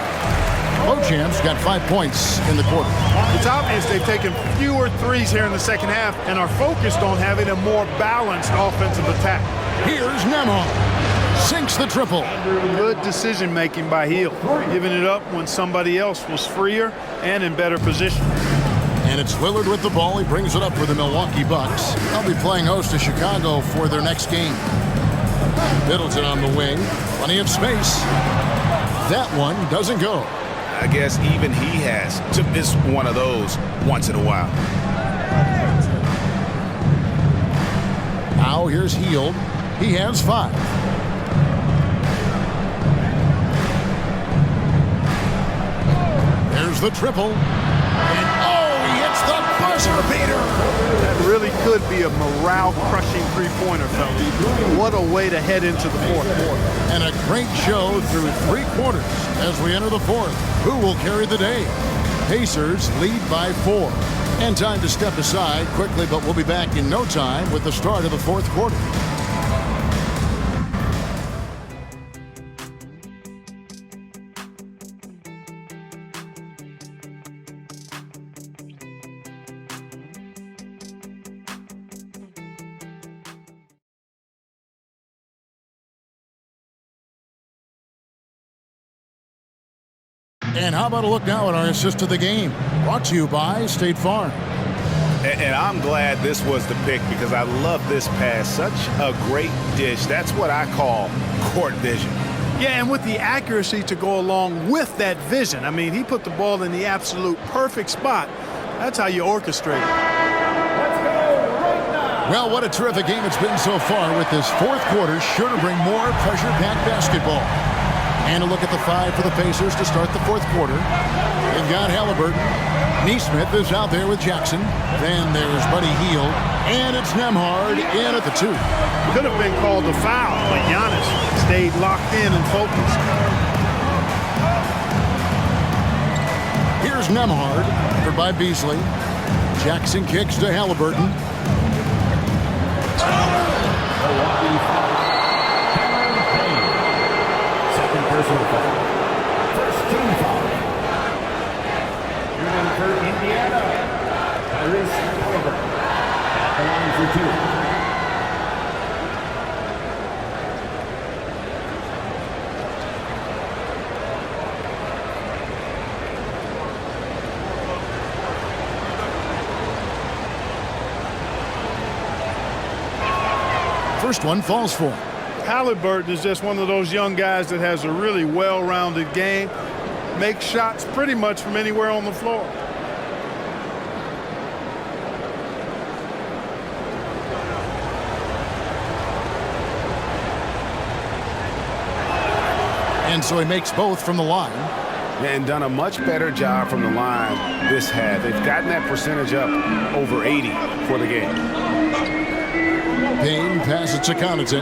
Beauchamp's got 5 points in the quarter. It's obvious they've taken fewer threes here in the second half and are focused on having a more balanced offensive attack. Here's Nemhard. Sinks the triple. Good decision-making by Hield, giving it up when somebody else was freer and in better position. And it's Lillard with the ball. He brings it up for the Milwaukee Bucks. They'll be playing host to Chicago for their next game. Middleton on the wing. Plenty of space. That one doesn't go. I guess even he has to miss one of those once in a while. Now here's Hield. He has 5. There's the triple. And he hits the buzzer beater. That really could be a morale-crushing three-pointer, fellas. What a way to head into the fourth quarter. And a great show through 3 quarters as we enter the 4th. Who will carry the day? Pacers lead by 4. And time to step aside quickly, but we'll be back in no time with the start of the 4th quarter. And how about a look now at our assist of the game? Brought to you by State Farm. And I'm glad this was the pick because I love this pass. Such a great dish. That's what I call court vision. Yeah, and with the accuracy to go along with that vision. I mean, he put the ball in the absolute perfect spot. That's how you orchestrate it. Well, what a terrific game it's been so far with this 4th quarter. Sure to bring more pressure-packed basketball. And a look at the 5 for the Pacers to start the 4th quarter. They've got Halliburton. Neesmith is out there with Jackson. Then there's Buddy Hield. And it's Nemhard in at the 2. Could have been called a foul, but Giannis stayed locked in and focused. Here's Nemhard for by Beasley. Jackson kicks to Halliburton. Milwaukee foul. Second personal foul. First team foul. Shooting for Indiana. Tyrese Halliburton. At the line for 2. First one falls for him. Halliburton is just one of those young guys that has a really well-rounded game. Makes shots pretty much from anywhere on the floor. And so he makes both from the line. And done a much better job from the line this half. They've gotten that percentage up over 80 for the game. Payne passes to Connaughton.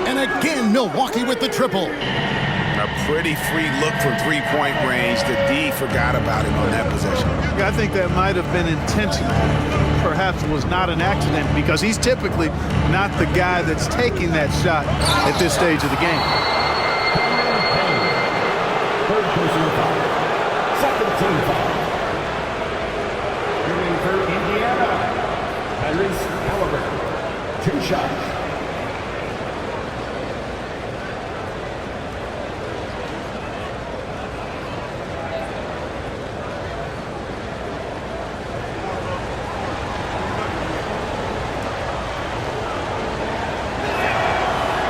And again, Milwaukee with the triple. A pretty free look from three-point range. The D forgot about him on that possession. I think that might have been intentional. Perhaps it was not an accident because he's typically not the guy that's taking that shot at this stage of the game. Third personal foul. Second team foul. Shooting for Indiana. Tyrese Halliburton. 2 shots.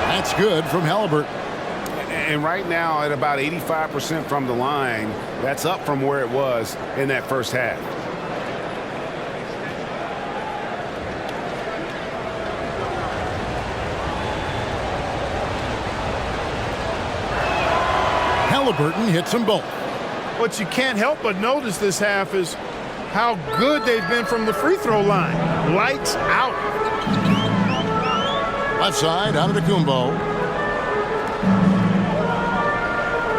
That's good from Halliburton. And right now at about 85% from the line, that's up from where it was in that first half. Halliburton hits them both. What you can't help but notice this half is how good they've been from the free throw line. Lights out. Left side, out of the Kumbo.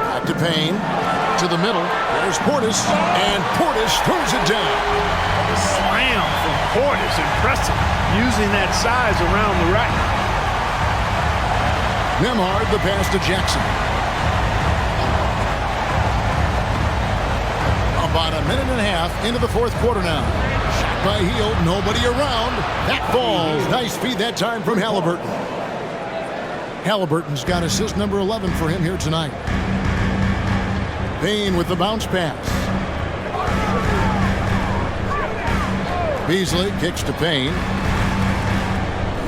Back to Payne. To the middle. There's Portis. And Portis throws it down. Slam from Portis. Impressive. Using that size around the rack. Nembhard the pass to Jackson. About a minute and a half into the fourth quarter now. Shot by Hield, nobody around. That falls. Nice feed that time from Halliburton. Halliburton's got assist number 11 for him here tonight. Payne with the bounce pass. Beasley kicks to Payne.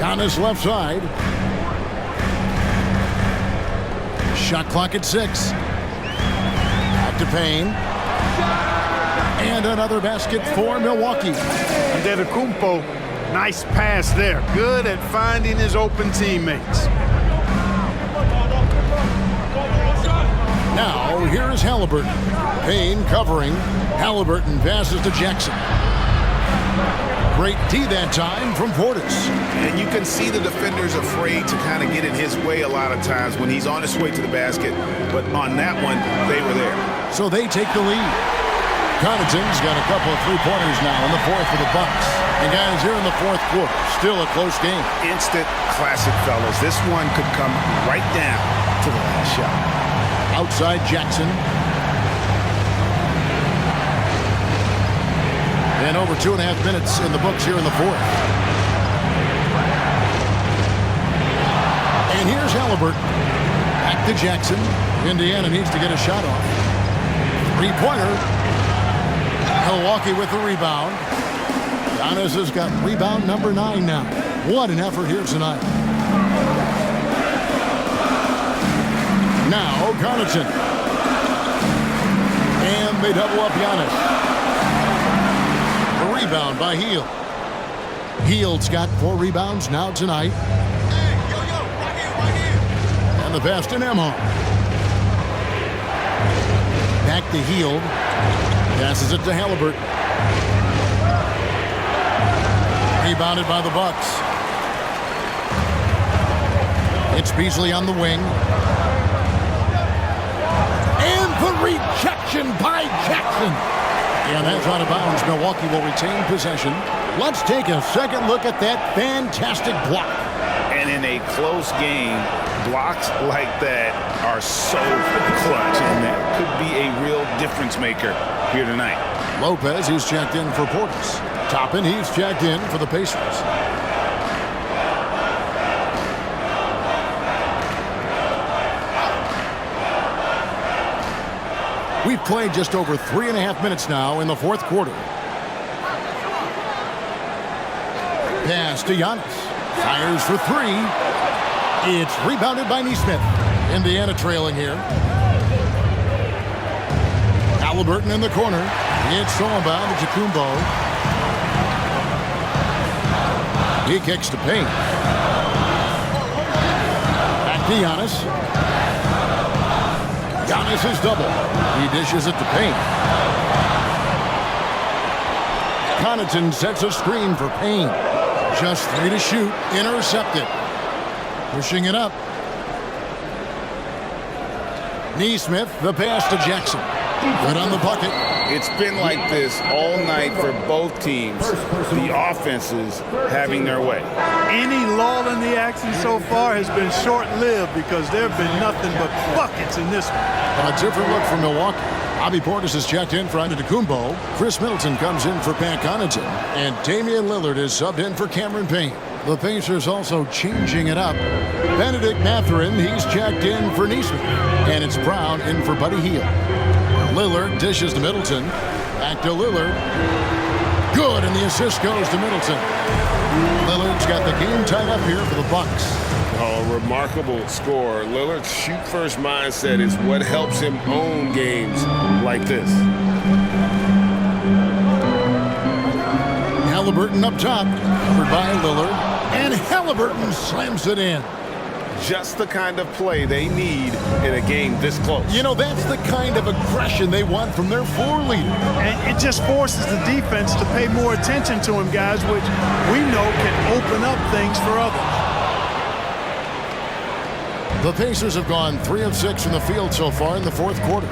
Giannis left side. Shot clock at 6. Back to Payne. And another basket for Milwaukee. Antetokounmpo, nice pass there. Good at finding his open teammates. Now, here is Halliburton. Payne covering. Halliburton passes to Jackson. Great D that time from Portis. And you can see the defenders afraid to kind of get in his way a lot of times when he's on his way to the basket. But on that one, they were there. So they take the lead. Connaughton's got a couple of three-pointers now in the fourth for the Bucks. And guys, here in the fourth quarter, still a close game. Instant classic, fellas. This one could come right down to the last shot. Outside Jackson. And over 2.5 minutes in the books here in the fourth. And here's Halliburton. Back to Jackson. Indiana needs to get a shot off. Three-pointer. Milwaukee with the rebound. Giannis has got rebound number 9 now. What an effort here tonight. Now Connaughton. And they double up Giannis. A rebound by Hield. Hield's got 4 rebounds now tonight. And the pass to Nembhard. Back to Hield. Passes it to Halliburton. Rebounded by the Bucks. It's Beasley on the wing. And the rejection by Jackson. And that's out of bounds. Milwaukee will retain possession. Let's take a second look at that fantastic block. And in a close game, blocks like that are so clutch, and that could be a real difference maker here tonight. Lopez, he's checked in for Portis. Toppin, he's checked in for the Pacers. We've played just over 3.5 minutes now in the fourth quarter. Pass to Giannis. Fires for three. It's rebounded by Neesmith. Indiana trailing here. Halliburton in the corner. It's stolen by Antetokounmpo. He kicks to Payne. Back to Giannis. Giannis is double. He dishes it to Payne. Connaughton sets a screen for Payne. Just 3 to shoot. Intercepted. Pushing it up. Neesmith, the pass to Jackson. Good on the bucket. It's been like this all night for both teams. The offenses having their way. Any lull in the action so far has been short-lived because there have been nothing but buckets in this one. A different look for Milwaukee. Bobby Portis is checked in for Antetokounmpo. Chris Middleton comes in for Pat Connaughton. And Damian Lillard is subbed in for Cameron Payne. The Pacers also changing it up. Benedict Mathurin, he's checked in for Neesmith. And it's Brown in for Buddy Hield. Lillard dishes to Middleton. Back to Lillard. Good, and the assist goes to Middleton. Lillard's got the game tied up here for the Bucks. Oh, remarkable score. Lillard's shoot-first mindset is what helps him own games like this. Halliburton up top. Covered by Lillard. And Halliburton slams it in. Just the kind of play they need in a game this close. You know, that's the kind of aggression they want from their floor leader. And it just forces the defense to pay more attention to him, guys, which we know can open up things for others. The Pacers have gone 3 of 6 from the field so far in the fourth quarter.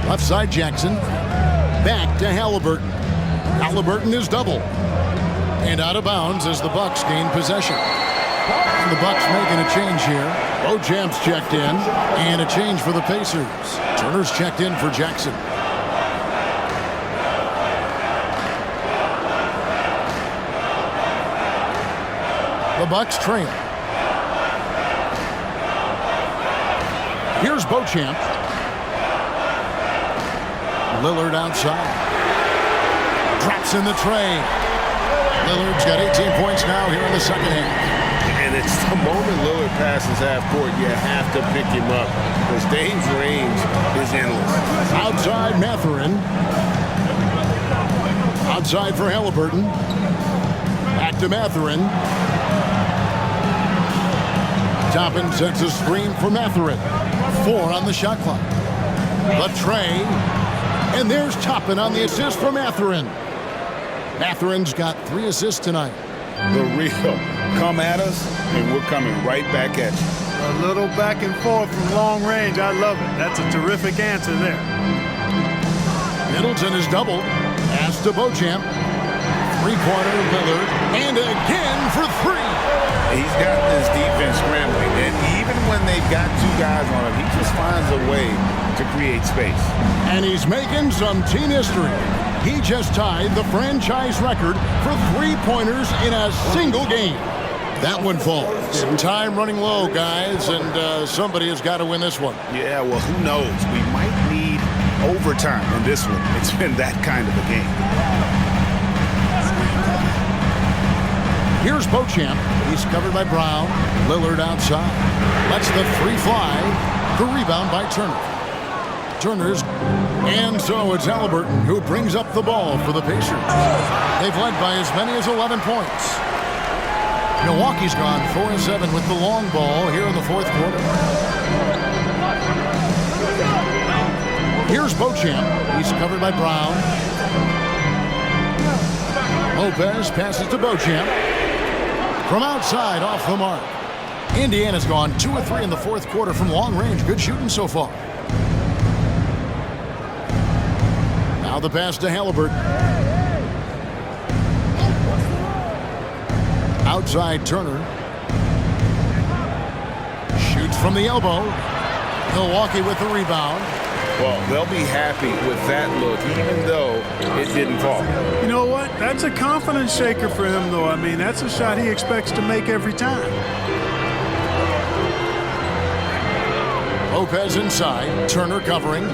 Left side Jackson. Back to Halliburton. Halliburton is double. And out of bounds as the Bucks gain possession. The Bucks making a change here. Beauchamp's checked in. And a change for the Pacers. Turner's checked in for Jackson. The Bucks trail. Here's Beauchamp. Lillard outside. Drops in the tray. Lillard's got 18 points now here in the second half. And it's the moment Lillard passes half court, you have to pick him up because Dame's range is endless. Outside Mathurin. Outside for Halliburton. Back to Mathurin. Toppin sets a screen for Mathurin. 4 on the shot clock. The tray. And there's Toppin on the assist for Mathurin. Mathurin's got 3 assists tonight. The real come at us, and we're coming right back at you. A little back and forth from long range. I love it. That's a terrific answer there. Middleton is doubled. Pass to Beauchamp. Three-pointer Lillard. And again for 3. He's got this defense scrambling, and even when they've got 2 guys on him, he just finds a way to create space. And he's making some team history. He just tied the franchise record for 3-pointers in a single game. That one falls. Time running low, guys, and somebody has got to win this one. Yeah, well, who knows? We might need overtime in this one. It's been that kind of a game. Here's Beauchamp. He's covered by Brown. Lillard outside. Lets the 3 fly. The rebound by Turner. Turner's. And so it's Halliburton who brings up the ball for the Pacers. They've led by as many as 11 points. Milwaukee's gone 4 of 7 with the long ball here in the fourth quarter. Here's Beauchamp. He's covered by Brown. Lopez passes to Beauchamp. From outside, off the mark. Indiana's gone 2 of 3 in the fourth quarter from long range. Good shooting so far. Now Now the pass to Halliburton. Outside Turner. Shoots from the elbow. Milwaukee with the rebound. Well, they'll be happy with that look, even though it didn't fall. You know what? That's a confidence shaker for him, though. I mean, that's a shot he expects to make every time. Lopez inside. Turner covering.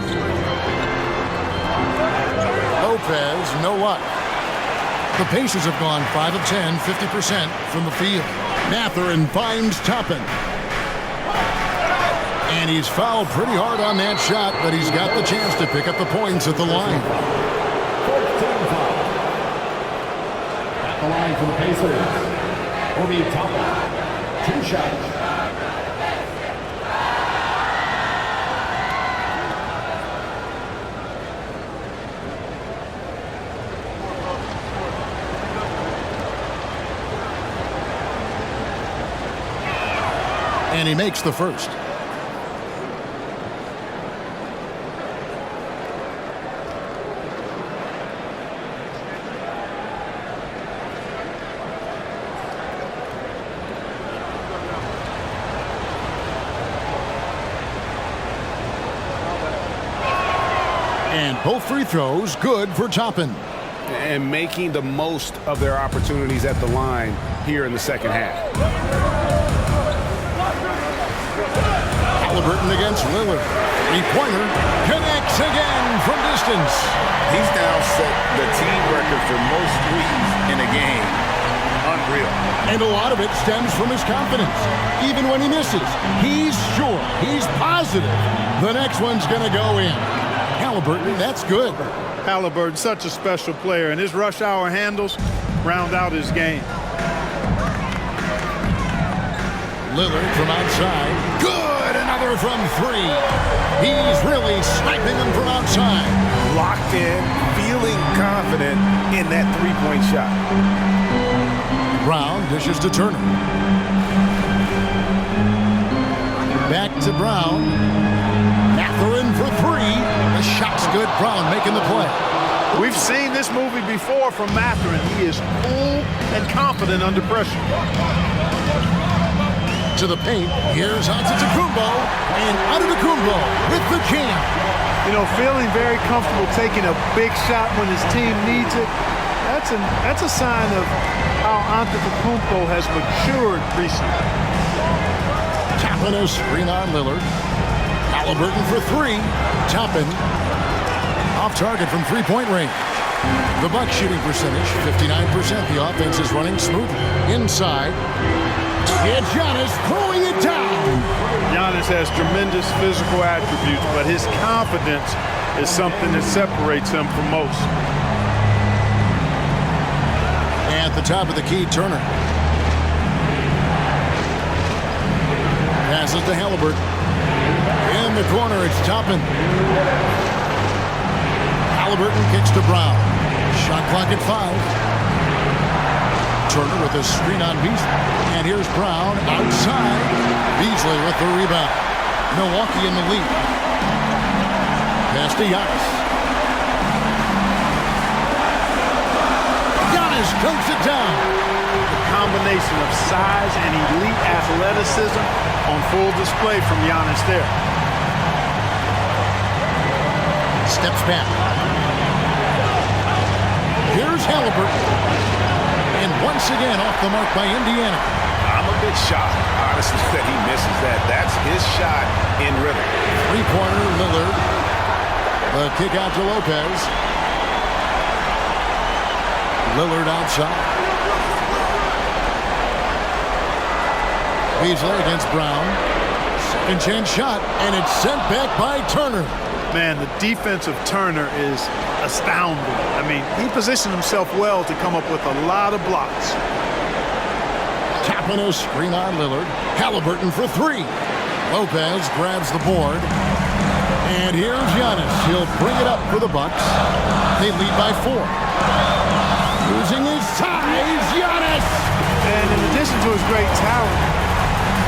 Lopez, no luck. The Pacers have gone 5 of 10, 50% from the field. Mathurin finds Toppin. And he's fouled pretty hard on that shot, but he's got the chance to pick up the points at the line. 14 foul. At the line for the Pacers, Obi Toppin. 2 shots. And he makes the first. And both free throws good for Toppin. And making the most of their opportunities at the line here in the second half. Halliburton against Lillard. Three-pointer connects again from distance. He's now set the team record for most threes in a game. Unreal. And a lot of it stems from his confidence. Even when he misses, he's sure, he's positive the next one's going to go in. Halliburton, that's good. Halliburton, such a special player, and his rush hour handles round out his game. Lillard from outside. Good! Another from 3. He's really sniping them from outside. Locked in, feeling confident in that three-point shot. Brown dishes to Turner. Back to Brown. Mathurin for 3. The shot's good. Brown making the play. We've seen this movie before from Mathurin. He is cool and confident under pressure. To the paint. Here's Antetokounmpo. And Antetokounmpo with the jam. You know, feeling very comfortable taking a big shot when his team needs it. That's a sign of how Antetokounmpo has matured recently. Toppin a screen on Lillard. Halliburton for 3. Toppin off target from three-point range. The Bucks shooting percentage 59%. The offense is running smoothly. Inside. It's Giannis throwing it down. Giannis has tremendous physical attributes, but his confidence is something that separates him from most. At the top of the key, Turner. Passes to Halliburton. In the corner, it's Toppin. Halliburton kicks to Brown. Shot clock at 5. Turner with a screen on Beasley. And here's Brown outside. Beasley with the rebound. Milwaukee in the lead. Pass to Giannis. Giannis dunks it down. The combination of size and elite athleticism on full display from Giannis there. Steps back. Here's Halliburton. And once again off the mark by Indiana. I'm a bit shocked, honestly, that he misses that. That's his shot in rhythm. Three-pointer, Lillard. The kick out to Lopez. Lillard outside. Beasley against Brown. Second chance shot, and it's sent back by Turner. Man, the defense of Turner is astounding. I mean, he positioned himself well to come up with a lot of blocks. Tapping a screen on Lillard. Halliburton for 3. Lopez grabs the board. And here's Giannis. He'll bring it up for the Bucks. They lead by 4. Using his size, Giannis! And in addition to his great talent,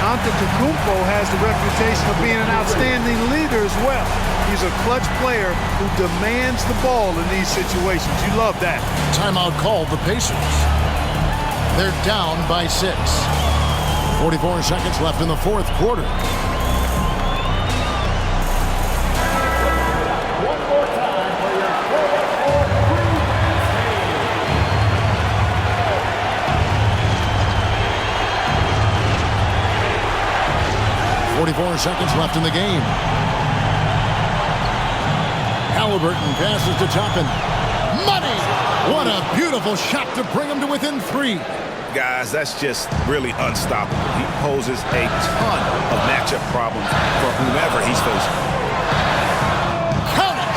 Antetokounmpo has the reputation of being an outstanding leader as well. He's a clutch player who demands the ball in these situations. You love that. Timeout called the Pacers. They're down by 6. 44 seconds left in the fourth quarter. One more time for your score. 44 seconds left in the game. Halliburton passes to Toppin. Money! What a beautiful shot to bring him to within 3. Guys, that's just really unstoppable. He poses a ton of matchup problems for whomever he's facing. Count it!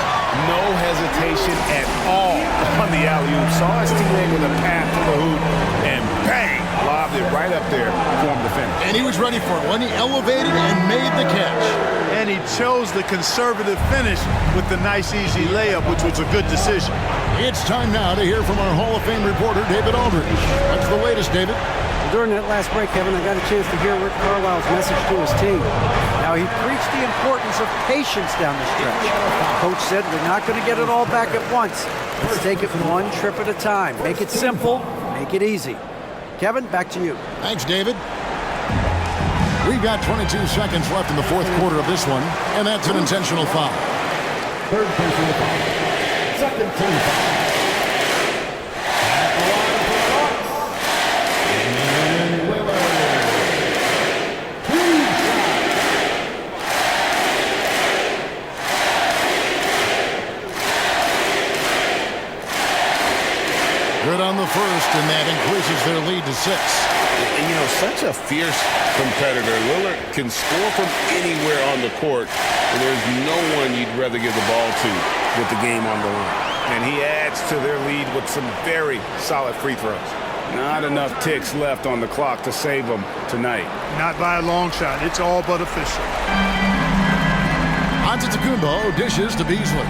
No hesitation at all on the alley-oop. Saw his teammate with a path to the hoop, and bang! Lobbed it right up there for him to finish. And he was ready for it when he elevated and made the catch. And he chose the conservative finish with the nice, easy layup, which was a good decision. It's time now to hear from our Hall of Fame reporter, David Aldridge. What's the latest, David? During that last break, Kevin, I got a chance to hear Rick Carlisle's message to his team. Now, he preached the importance of patience down the stretch. Coach said, we're not going to get it all back at once. Let's take it one trip at a time. Make it simple, make it easy. Kevin, back to you. Thanks, David. We've got 22 seconds left in the fourth quarter of this one, and that's an intentional foul. Third personal foul. Second team foul. At the line for the Bucks. And Willard. 2 Good on the first, and that increases their lead to 6. And, you know, such a fierce competitor. Lillard can score from anywhere on the court, and there's no one you'd rather give the ball to with the game on the line. And he adds to their lead with some very solid free throws. Not enough ticks left on the clock to save them tonight. Not by a long shot. It's all but official. Antetokounmpo dishes to Beasley.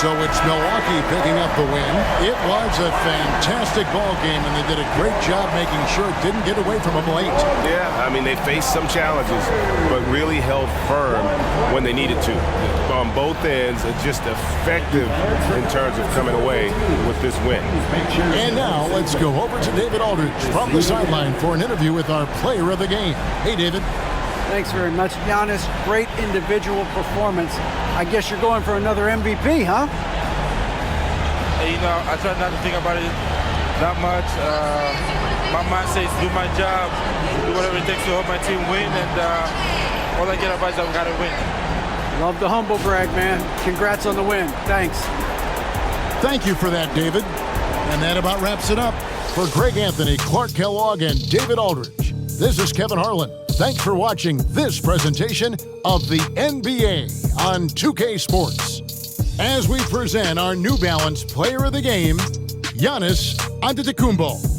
So it's Milwaukee picking up the win. It was a fantastic ball game, and they did a great job making sure it didn't get away from them late. Yeah, I mean, they faced some challenges, but really held firm when they needed to. On both ends, just effective in terms of coming away with this win. And now let's go over to David Aldridge from the sideline for an interview with our player of the game. Hey, David. Thanks very much, Giannis. Great individual performance. I guess you're going for another MVP, huh? You know, I try not to think about it that much. My mindset is do my job, do whatever it takes to help my team win, and all I get advice is I've got to win. Love the humble brag, man. Congrats on the win. Thanks. Thank you for that, David. And that about wraps it up. For Greg Anthony, Clark Kellogg, and David Aldridge, this is Kevin Harlan. Thanks for watching this presentation of the NBA on 2K Sports. As we present our New Balance Player of the Game, Giannis Antetokounmpo.